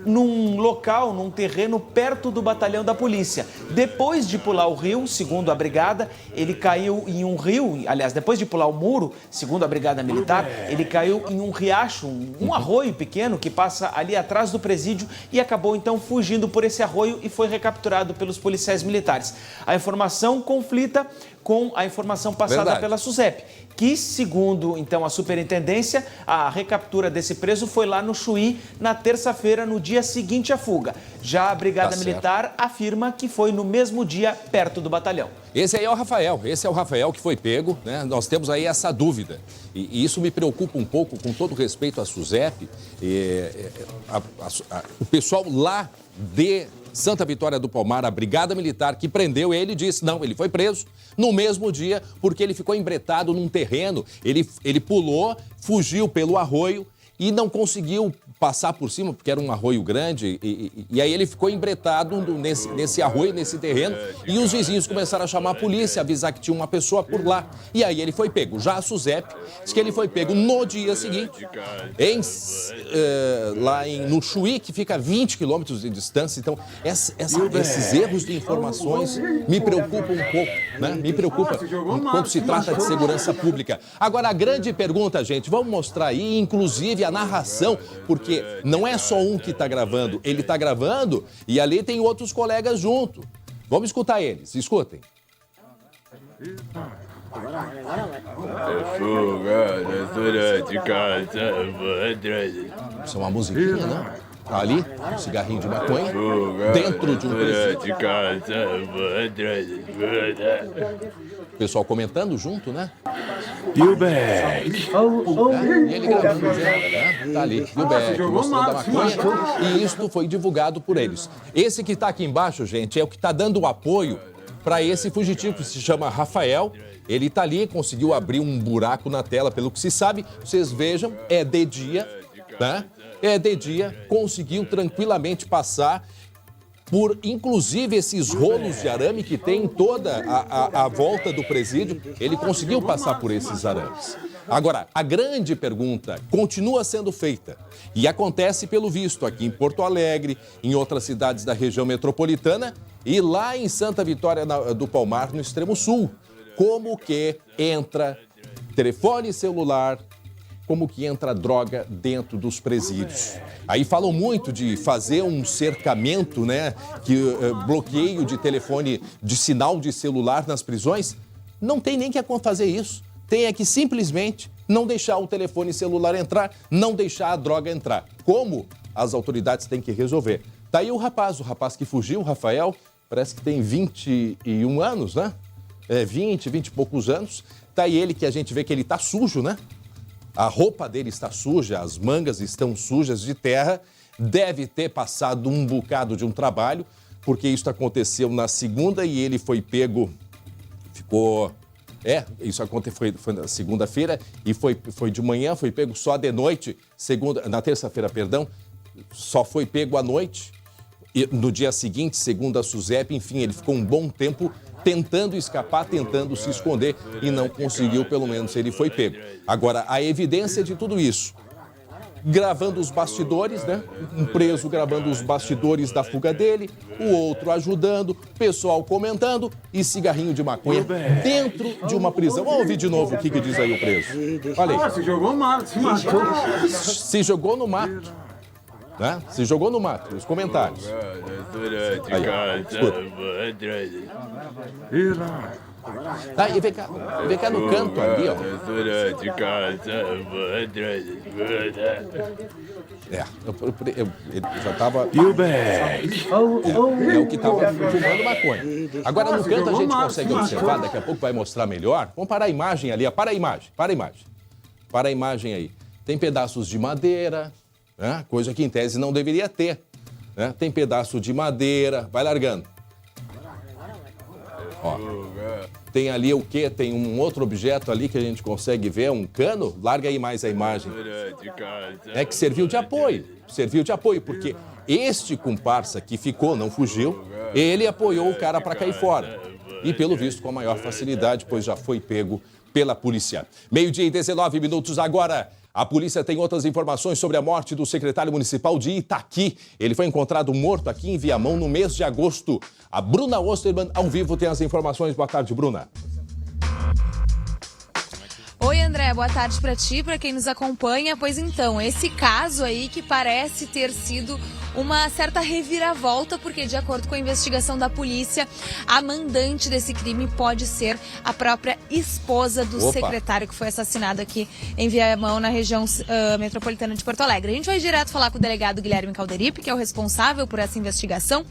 num local, num terreno perto do batalhão da polícia. Depois de pular o rio, segundo a brigada, ele caiu em um rio, aliás, depois de pular o muro, segundo a Brigada Militar, ele caiu em um riacho, um arroio pequeno que passa ali atrás do presídio e acabou então fugindo por esse arroio e foi recapturado pelos policiais militares. A informação conflita com a informação passada pela SUSEP, que, segundo então a superintendência, a recaptura desse preso foi lá no Chuí na terça-feira, no dia seguinte à fuga. Já a Brigada Militar afirma que foi no mesmo dia, perto do batalhão. Esse aí é o Rafael, que foi pego, né? Nós temos aí essa dúvida. E isso me preocupa um pouco, com todo respeito à SUSEP. O pessoal lá de Santa Vitória do Palmar, a Brigada Militar que prendeu ele, disse, não, ele foi preso no mesmo dia porque ele ficou embretado num terreno, ele pulou, fugiu pelo arroio e não conseguiu passar por cima, porque era um arroio grande, e aí ele ficou embretado nesse arroio, nesse terreno, e os vizinhos começaram a chamar a polícia, avisar que tinha uma pessoa por lá, e aí ele foi pego. Já a SUSEP diz que ele foi pego no dia seguinte, no Chuí, que fica a 20 quilômetros de distância. Então, esses erros de informações me preocupam um pouco, né? Me preocupa quando se trata de segurança pública. Agora, a grande pergunta, gente, vamos mostrar aí, inclusive, a narração, porque não é só um que está gravando, ele está gravando e ali tem outros colegas junto. Vamos escutar eles, escutem. Isso é uma musiquinha, né? Tá ali, um cigarrinho de maconha, dentro de um presídio. O pessoal comentando junto, né? E o bag? E ele gravando, né? Tá ali, e o bag, mostrando a maconha. E isto foi divulgado por eles. Esse que tá aqui embaixo, gente, é o que tá dando o apoio para esse fugitivo, que se chama Rafael. Ele tá ali, conseguiu abrir um buraco na tela, pelo que se sabe. Vocês vejam, é de dia, né? É de dia, conseguiu tranquilamente passar por, inclusive, esses rolos de arame que tem em toda a volta do presídio. Ele conseguiu passar por esses arames. Agora, a grande pergunta continua sendo feita e acontece, pelo visto, aqui em Porto Alegre, em outras cidades da região metropolitana e lá em Santa Vitória do Palmar, no extremo sul. Como que entra telefone celular, como que entra droga dentro dos presídios. Aí falam muito de fazer um cercamento, né? Bloqueio de telefone, de sinal de celular nas prisões. Não tem nem que fazer isso. Tem é que simplesmente não deixar o telefone celular entrar, não deixar a droga entrar. Como as autoridades têm que resolver. Tá aí o rapaz que fugiu, o Rafael, parece que tem 21 anos, né? 20 e poucos anos. Tá aí ele que a gente vê que ele tá sujo, né? A roupa dele está suja, as mangas estão sujas de terra. Deve ter passado um bocado de um trabalho, porque isso aconteceu na segunda e ele foi pego, isso aconteceu, foi na segunda-feira e foi de manhã, foi pego só de noite, na terça-feira, perdão, só foi pego à noite. E no dia seguinte, segundo a SUSEP, enfim, ele ficou um bom tempo tentando escapar, tentando se esconder e não conseguiu, pelo menos ele foi pego. Agora, a evidência de tudo isso, gravando os bastidores, né? Um preso gravando os bastidores da fuga dele, o outro ajudando, pessoal comentando e cigarrinho de maconha dentro de uma prisão. Vamos ouvir de novo o que diz aí o preso. Olha aí. Se jogou no mato, se matou. Se jogou no mato. Né? Se jogou no mato, os comentários. Aí, escuta. Tá, e vem cá no canto ali, ó. Ele já tava... É o que tava fumando maconha. Agora no canto a gente consegue observar, daqui a pouco vai mostrar melhor. Vamos parar a imagem ali, ó. Para a imagem aí. Tem pedaços de madeira, né? Coisa que em tese não deveria ter. Né? Tem pedaço de madeira, vai largando. Ó. Tem ali o quê? Tem um outro objeto ali que a gente consegue ver, um cano. Larga aí mais a imagem. É que serviu de apoio, porque este comparsa que ficou, não fugiu, ele apoiou o cara para cair fora. E pelo visto com a maior facilidade, pois já foi pego pela polícia. 12:19 agora. A polícia tem outras informações sobre a morte do secretário municipal de Itaqui. Ele foi encontrado morto aqui em Viamão no mês de agosto. A Bruna Osterman, ao vivo, tem as informações. Boa tarde, Bruna. Oi, André, boa tarde para ti, para quem nos acompanha. Pois então, esse caso aí que parece ter sido uma certa reviravolta, porque de acordo com a investigação da polícia, a mandante desse crime pode ser a própria esposa do secretário que foi assassinado aqui em Viamão, na região metropolitana de Porto Alegre. A gente vai direto falar com o delegado Guilherme Calderipe, que é o responsável por essa investigação.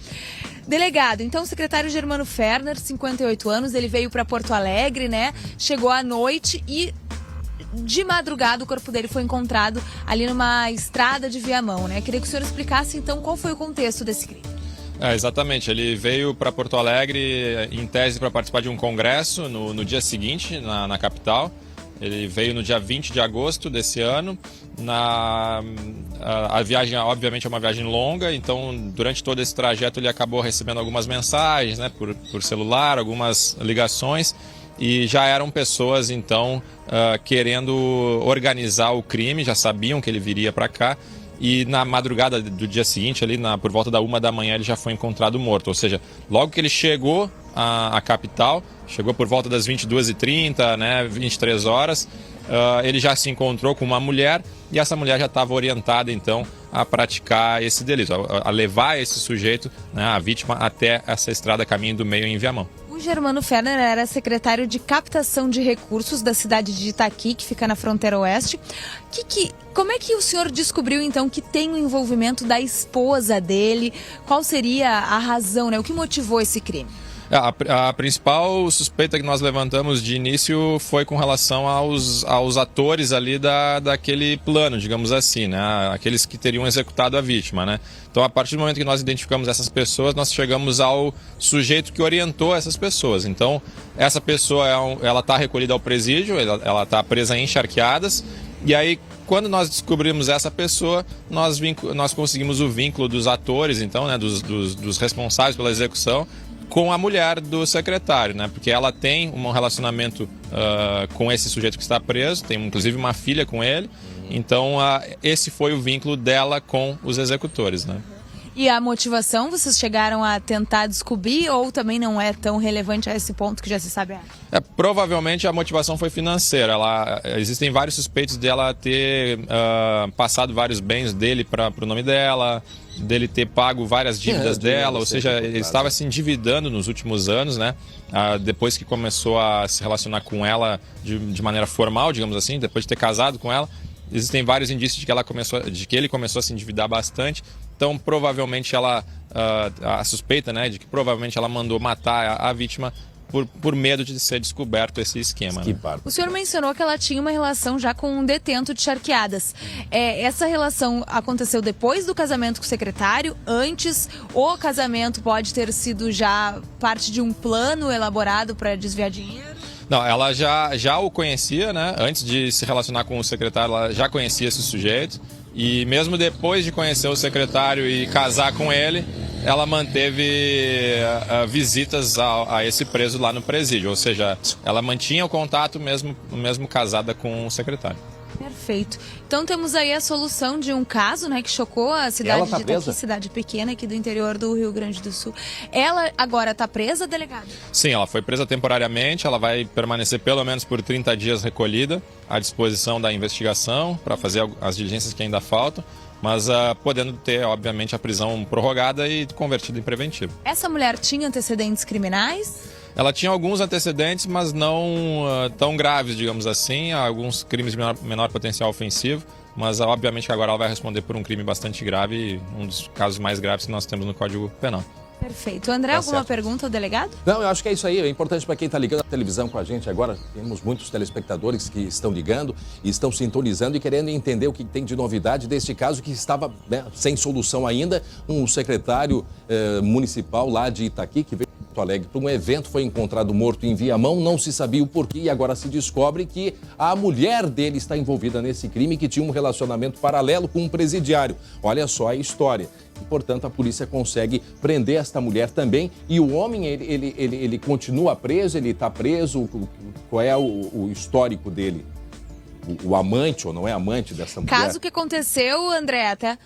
Delegado, então o secretário Germano Ferner, 58 anos, ele veio para Porto Alegre, né? Chegou à noite e de madrugada o corpo dele foi encontrado ali numa estrada de Viamão, né? Queria que o senhor explicasse então qual foi o contexto desse crime. Exatamente, ele veio para Porto Alegre em tese para participar de um congresso no dia seguinte, na capital. Ele veio no dia 20 de agosto desse ano. A viagem, obviamente, é uma viagem longa, então durante todo esse trajeto ele acabou recebendo algumas mensagens, né, por celular, algumas ligações, e já eram pessoas, então, querendo organizar o crime, já sabiam que ele viria para cá, e na madrugada do dia seguinte, ali por volta da 1 da manhã, ele já foi encontrado morto. Ou seja, logo que ele chegou à capital, chegou por volta das 22h30, né, 23 horas, ele já se encontrou com uma mulher, e essa mulher já estava orientada, então, a praticar esse delito, a levar esse sujeito, né, a vítima, até essa estrada caminho do meio em Viamão. O Germano Ferner era secretário de captação de recursos da cidade de Itaqui, que fica na fronteira oeste. Como é que o senhor descobriu, então, que tem o envolvimento da esposa dele? Qual seria a razão, né? O que motivou esse crime? A principal suspeita que nós levantamos de início foi com relação aos atores ali daquele plano, digamos assim, né? Aqueles que teriam executado a vítima, né? Então, a partir do momento que nós identificamos essas pessoas, nós chegamos ao sujeito que orientou essas pessoas. Então, essa pessoa, ela está recolhida ao presídio, ela está presa em Charqueadas, e aí, quando nós descobrimos essa pessoa, nós conseguimos o vínculo dos atores, então, né, dos responsáveis pela execução, com a mulher do secretário, né? Porque ela tem um relacionamento com esse sujeito que está preso, tem inclusive uma filha com ele, então esse foi o vínculo dela com os executores, né? E a motivação, vocês chegaram a tentar descobrir ou também não é tão relevante a esse ponto que já se sabe? Provavelmente a motivação foi financeira. Existem vários suspeitos dela ter passado vários bens dele para o nome dela, dele ter pago várias dívidas dela, ou seja, ele estava se endividando nos últimos anos, né? Depois que começou a se relacionar com ela de maneira formal, digamos assim, depois de ter casado com ela, existem vários indícios de que ele começou a se endividar bastante. Então, provavelmente a suspeita, né, de que provavelmente ela mandou matar a vítima por medo de ser descoberto esse esquema. Né? O senhor mencionou que ela tinha uma relação já com um detento de Charqueadas. Essa relação aconteceu depois do casamento com o secretário? Antes? O casamento pode ter sido já parte de um plano elaborado para desviar dinheiro? Não, ela já o conhecia, né? Antes de se relacionar com o secretário, ela já conhecia esse sujeito. E mesmo depois de conhecer o secretário e casar com ele, ela manteve visitas a esse preso lá no presídio. Ou seja, ela mantinha o contato mesmo casada com o secretário. Perfeito. Então temos aí a solução de um caso, né, que chocou a cidade de Itaqui, cidade pequena aqui do interior do Rio Grande do Sul. Ela agora está presa, delegado? Sim, ela foi presa temporariamente, ela vai permanecer pelo menos por 30 dias recolhida à disposição da investigação para fazer as diligências que ainda faltam. mas podendo ter, obviamente, a prisão prorrogada e convertida em preventivo. Essa mulher tinha antecedentes criminais? Ela tinha alguns antecedentes, mas não tão graves, digamos assim, alguns crimes de menor potencial ofensivo, mas obviamente que agora ela vai responder por um crime bastante grave, um dos casos mais graves que nós temos no Código Penal. Perfeito. André, alguma pergunta ao delegado? Não, eu acho que é isso aí. É importante para quem está ligando a televisão com a gente agora. Temos muitos telespectadores que estão ligando e estão sintonizando e querendo entender o que tem de novidade deste caso que estava sem solução ainda. Um secretário municipal lá de Itaqui, que veio de Porto Alegre para um evento, foi encontrado morto em Viamão. Não se sabia o porquê e agora se descobre que a mulher dele está envolvida nesse crime, que tinha um relacionamento paralelo com um presidiário. Olha só a história. E, portanto, a polícia consegue prender esta mulher também. E o homem, ele continua preso, ele está preso. Qual é o histórico dele? O amante ou não é amante dessa mulher? Caso que aconteceu, André, até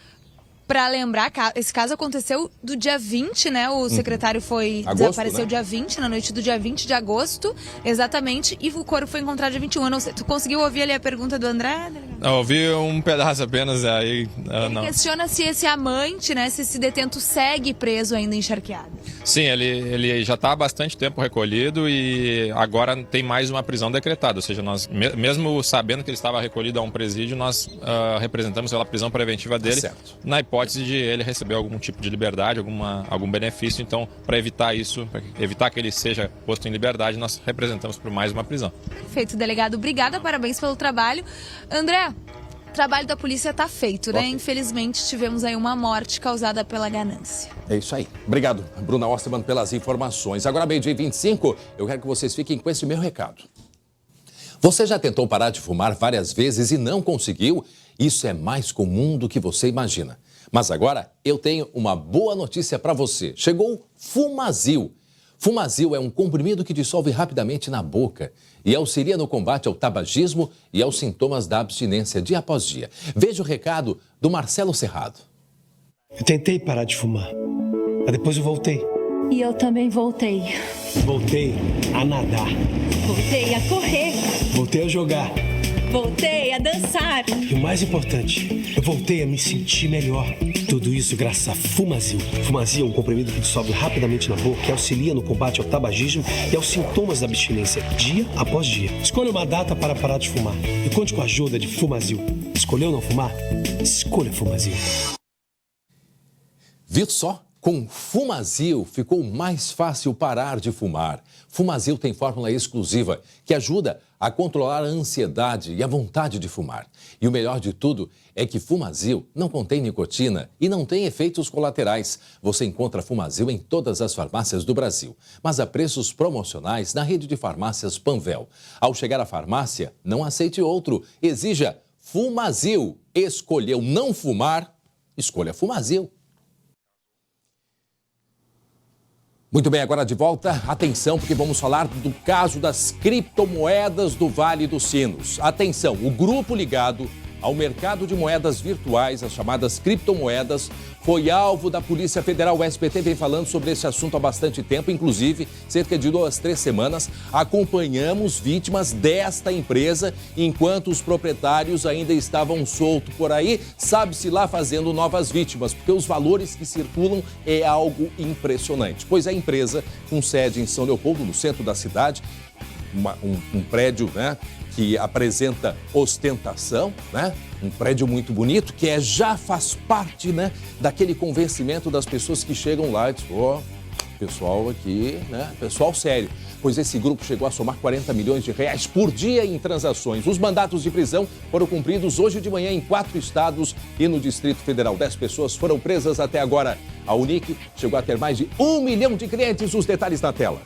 para lembrar, esse caso aconteceu do dia 20, né? O secretário desapareceu, né? Dia 20, na noite do dia 20 de agosto, exatamente, e o corpo foi encontrado dia 21. Eu não sei, tu conseguiu ouvir ali a pergunta do André? Eu ouvi um pedaço apenas aí. Ele questiona se esse amante, né, se esse detento segue preso ainda encharqueado. Sim, ele já está há bastante tempo recolhido e agora tem mais uma prisão decretada. Ou seja, nós, mesmo sabendo que ele estava recolhido a um presídio, nós representamos pela prisão preventiva dele, na hipótese de ele receber algum tipo de liberdade, algum benefício. Então, para evitar isso, para evitar que ele seja posto em liberdade, nós representamos por mais uma prisão. Perfeito, delegado. Obrigada, parabéns pelo trabalho. André, o trabalho da polícia está feito, né? Infelizmente, tivemos aí uma morte causada pela ganância. É isso aí. Obrigado, Bruna Osterman, pelas informações. Agora, meio-dia e 25, eu quero que vocês fiquem com esse meu recado. Você já tentou parar de fumar várias vezes e não conseguiu? Isso é mais comum do que você imagina. Mas agora eu tenho uma boa notícia para você. Chegou Fumazil. Fumazil é um comprimido que dissolve rapidamente na boca e auxilia no combate ao tabagismo e aos sintomas da abstinência dia após dia. Veja o recado do Marcelo Serrado. Eu tentei parar de fumar, mas depois eu voltei. E eu também voltei. Voltei a nadar. Voltei a correr. Voltei a jogar. Voltei a dançar. E o mais importante, eu voltei a me sentir melhor. Tudo isso graças a Fumazil. Fumazil é um comprimido que dissolve rapidamente na boca, que auxilia no combate ao tabagismo e aos sintomas da abstinência, dia após dia. Escolha uma data para parar de fumar e conte com a ajuda de Fumazil. Escolheu não fumar? Escolha Fumazil. Viu só? Com Fumazil ficou mais fácil parar de fumar. Fumazil tem fórmula exclusiva que ajuda a controlar a ansiedade e a vontade de fumar. E o melhor de tudo é que Fumazil não contém nicotina e não tem efeitos colaterais. Você encontra Fumazil em todas as farmácias do Brasil, mas a preços promocionais na rede de farmácias Panvel. Ao chegar à farmácia, não aceite outro. Exija Fumazil. Escolheu não fumar? Escolha Fumazil. Muito bem, agora de volta, atenção, porque vamos falar do caso das criptomoedas do Vale dos Sinos. Atenção, o grupo ligado ao mercado de moedas virtuais, as chamadas criptomoedas, foi alvo da Polícia Federal. O SBT vem falando sobre esse assunto há bastante tempo, inclusive, cerca de 2-3 semanas, acompanhamos vítimas desta empresa, enquanto os proprietários ainda estavam soltos por aí, sabe-se lá fazendo novas vítimas, porque os valores que circulam é algo impressionante. Pois a empresa, com sede em São Leopoldo, no centro da cidade, um prédio, né, que apresenta ostentação, né? Um prédio muito bonito, que já faz parte, né, daquele convencimento das pessoas que chegam lá e dizem, pessoal aqui, né, pessoal sério. Pois esse grupo chegou a somar 40 milhões de reais por dia em transações. Os mandatos de prisão foram cumpridos hoje de manhã em 4 estados e no Distrito Federal. 10 pessoas foram presas até agora. A Unic chegou a ter mais de 1 milhão de clientes. Os detalhes na tela.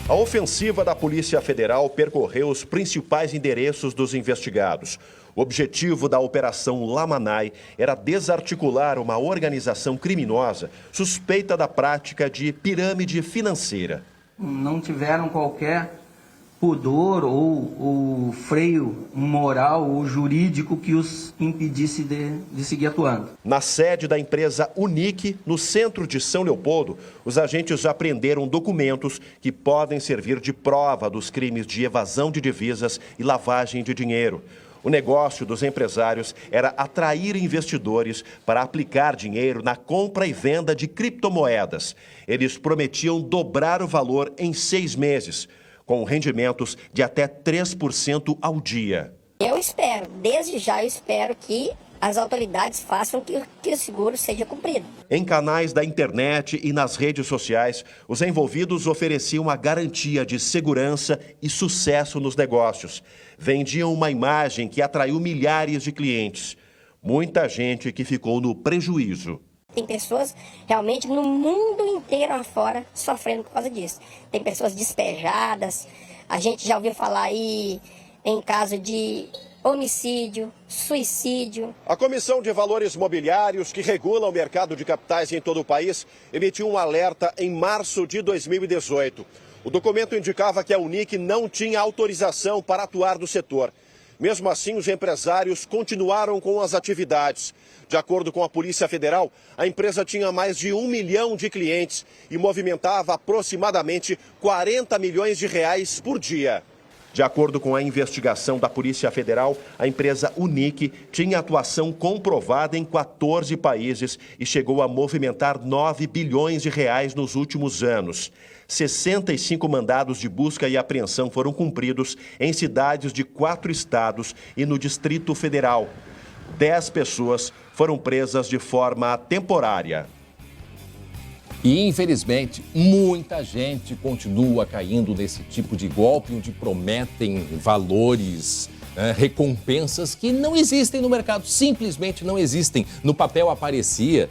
A ofensiva da Polícia Federal percorreu os principais endereços dos investigados. O objetivo da Operação Lamanai era desarticular uma organização criminosa suspeita da prática de pirâmide financeira. Não tiveram qualquer pudor ou freio moral ou jurídico que os impedisse de seguir atuando. Na sede da empresa Unic, no centro de São Leopoldo, os agentes já apreenderam documentos que podem servir de prova dos crimes de evasão de divisas e lavagem de dinheiro. O negócio dos empresários era atrair investidores para aplicar dinheiro na compra e venda de criptomoedas. Eles prometiam dobrar o valor em 6 meses, com rendimentos de até 3% ao dia. Eu espero, desde já eu espero que as autoridades façam que o seguro seja cumprido. Em canais da internet e nas redes sociais, os envolvidos ofereciam a garantia de segurança e sucesso nos negócios. Vendiam uma imagem que atraiu milhares de clientes. Muita gente que ficou no prejuízo. Tem pessoas realmente no mundo inteiro afora sofrendo por causa disso. Tem pessoas despejadas. A gente já ouviu falar aí em caso de homicídio, suicídio. A Comissão de Valores Mobiliários, que regula o mercado de capitais em todo o país, emitiu um alerta em março de 2018. O documento indicava que a Unic não tinha autorização para atuar no setor. Mesmo assim, os empresários continuaram com as atividades. De acordo com a Polícia Federal, a empresa tinha mais de 1 milhão de clientes e movimentava aproximadamente 40 milhões de reais por dia. De acordo com a investigação da Polícia Federal, a empresa Unic tinha atuação comprovada em 14 países e chegou a movimentar 9 bilhões de reais nos últimos anos. 65 mandados de busca e apreensão foram cumpridos em cidades de 4 estados e no Distrito Federal. 10 pessoas foram presas de forma temporária. E, infelizmente, muita gente continua caindo nesse tipo de golpe, onde prometem valores, recompensas que não existem no mercado, simplesmente não existem. No papel aparecia,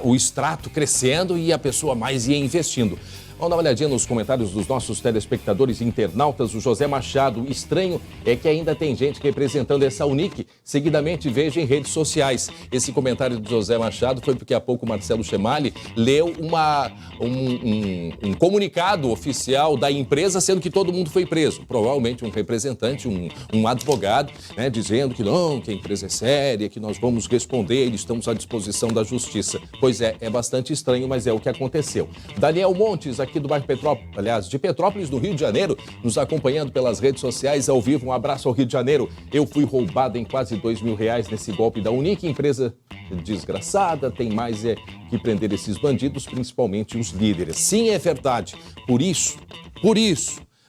o extrato crescendo e a pessoa mais ia investindo. Vamos dar uma olhadinha nos comentários dos nossos telespectadores e internautas. O José Machado, estranho é que ainda tem gente representando essa Unic. Seguidamente veja em redes sociais. Esse comentário do José Machado foi porque há pouco o Marcelo Chemali leu um comunicado oficial da empresa, sendo que todo mundo foi preso. Provavelmente um representante, um advogado, dizendo que não, que a empresa é séria, que nós vamos responder e estamos à disposição da justiça. Pois é bastante estranho, mas é o que aconteceu. Daniel Montes, aqui do bairro Petrópolis, aliás, de Petrópolis, no Rio de Janeiro, nos acompanhando pelas redes sociais ao vivo. Um abraço ao Rio de Janeiro. Eu fui roubado em quase R$2.000 nesse golpe da Unic, empresa desgraçada, tem mais que prender esses bandidos, principalmente os líderes. Sim, é verdade. Por isso,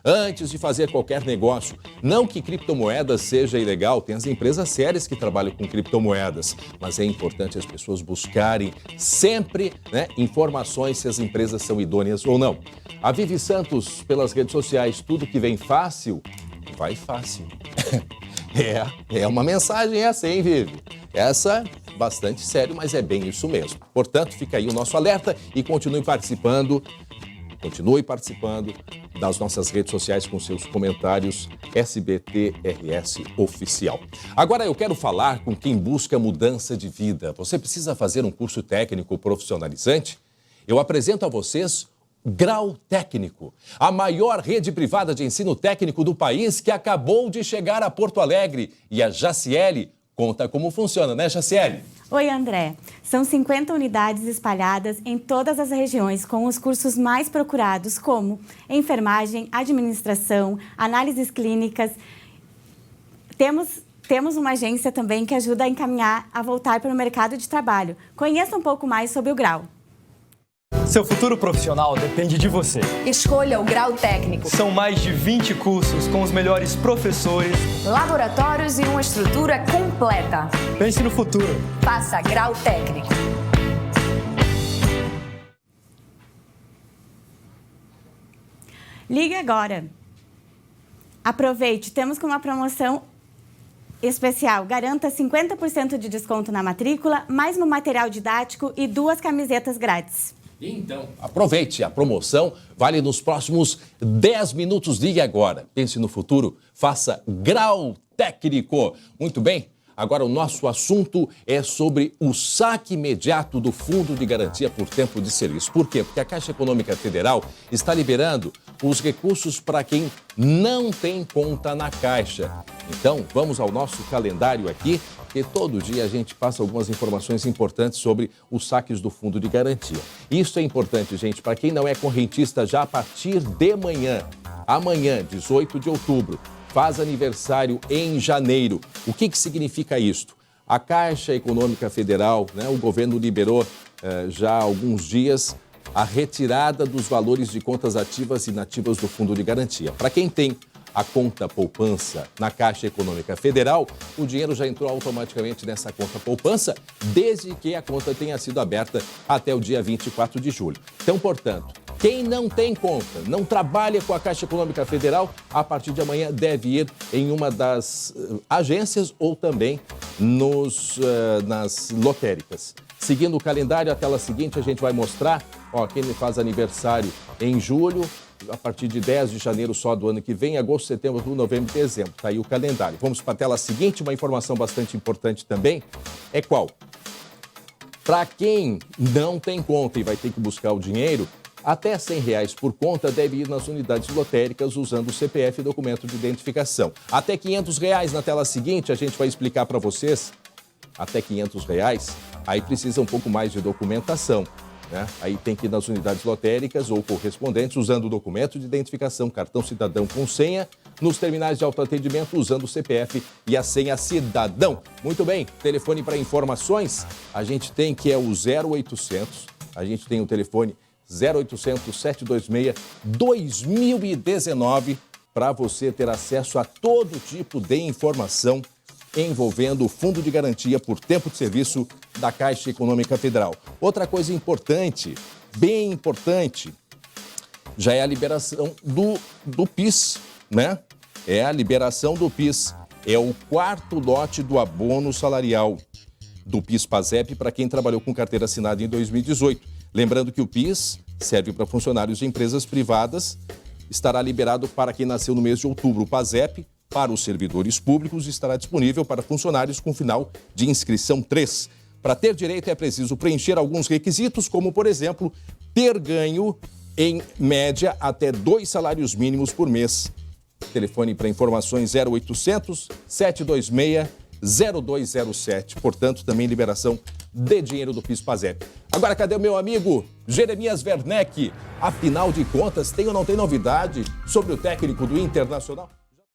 antes de fazer qualquer negócio, não que criptomoedas seja ilegal, tem as empresas sérias que trabalham com criptomoedas, mas é importante as pessoas buscarem sempre informações se as empresas são idôneas ou não. A Vivi Santos, pelas redes sociais, tudo que vem fácil, vai fácil. É uma mensagem essa, hein, Vivi? Essa, bastante sério, mas é bem isso mesmo. Portanto, fica aí o nosso alerta e continue participando das nossas redes sociais com seus comentários SBT-RS Oficial. Agora eu quero falar com quem busca mudança de vida. Você precisa fazer um curso técnico profissionalizante? Eu apresento a vocês Grau Técnico, a maior rede privada de ensino técnico do país, que acabou de chegar a Porto Alegre. E a Jaciele conta como funciona, né, Jaciele? Oi, André. São 50 unidades espalhadas em todas as regiões com os cursos mais procurados, como enfermagem, administração, análises clínicas. Temos uma agência também que ajuda a encaminhar a voltar para o mercado de trabalho. Conheça um pouco mais sobre o Grau. Seu futuro profissional depende de você. Escolha o Grau Técnico. São mais de 20 cursos com os melhores professores, laboratórios e uma estrutura completa. Pense no futuro. Faça Grau Técnico. Ligue agora. Aproveite, temos com uma promoção especial. Garanta 50% de desconto na matrícula, mais um material didático e 2 camisetas grátis. Então, aproveite, a promoção vale nos próximos 10 minutos. Ligue agora. Pense no futuro, faça Grau Técnico. Muito bem, agora o nosso assunto é sobre o saque imediato do Fundo de Garantia por Tempo de Serviço. Por quê? Porque a Caixa Econômica Federal está liberando os recursos para quem não tem conta na Caixa. Então, vamos ao nosso calendário aqui, porque todo dia a gente passa algumas informações importantes sobre os saques do Fundo de Garantia. Isso é importante, gente, para quem não é correntista, já a partir de amanhã, 18 de outubro, faz aniversário em janeiro. O que significa isto? A Caixa Econômica Federal, né, o governo liberou já há alguns dias a retirada dos valores de contas ativas e inativas do Fundo de Garantia. Para quem tem a conta poupança na Caixa Econômica Federal, o dinheiro já entrou automaticamente nessa conta poupança, desde que a conta tenha sido aberta até o dia 24 de julho. Então, portanto, quem não tem conta, não trabalha com a Caixa Econômica Federal, a partir de amanhã deve ir em uma das agências ou também nas lotéricas. Seguindo o calendário, a tela seguinte a gente vai mostrar, quem faz aniversário em julho, a partir de 10 de janeiro só do ano que vem, agosto, setembro, outubro, novembro e dezembro. Está aí o calendário. Vamos para a tela seguinte, uma informação bastante importante também é qual? Para quem não tem conta e vai ter que buscar o dinheiro, até R$100 por conta deve ir nas unidades lotéricas usando o CPF e documento de identificação. Até R$500 na tela seguinte, a gente vai explicar para vocês. Até R$500, aí precisa um pouco mais de documentação. Né? Aí tem que ir nas unidades lotéricas ou correspondentes usando o documento de identificação, cartão cidadão com senha, nos terminais de autoatendimento usando o CPF e a senha cidadão. Muito bem, telefone para informações, a gente tem que é o 0800, a gente tem o telefone 0800 726 2019 para você ter acesso a todo tipo de informação envolvendo o Fundo de Garantia por Tempo de Serviço da Caixa Econômica Federal. Outra coisa importante, bem importante, já é a liberação do PIS, né? É a liberação do PIS. É o 4º lote do abono salarial do PIS-PASEP para quem trabalhou com carteira assinada em 2018. Lembrando que o PIS serve para funcionários de empresas privadas, estará liberado para quem nasceu no mês de outubro. O PASEP, para os servidores públicos, estará disponível para funcionários com final de inscrição 3. Para ter direito é preciso preencher alguns requisitos, como, por exemplo, ter ganho, em média, até 2 salários mínimos por mês. Telefone para informações 0800 726 0207. Portanto, também liberação de dinheiro do PIS-PASEP. Agora, cadê o meu amigo Jeremias Werneck? Afinal de contas, tem ou não tem novidade sobre o técnico do Internacional?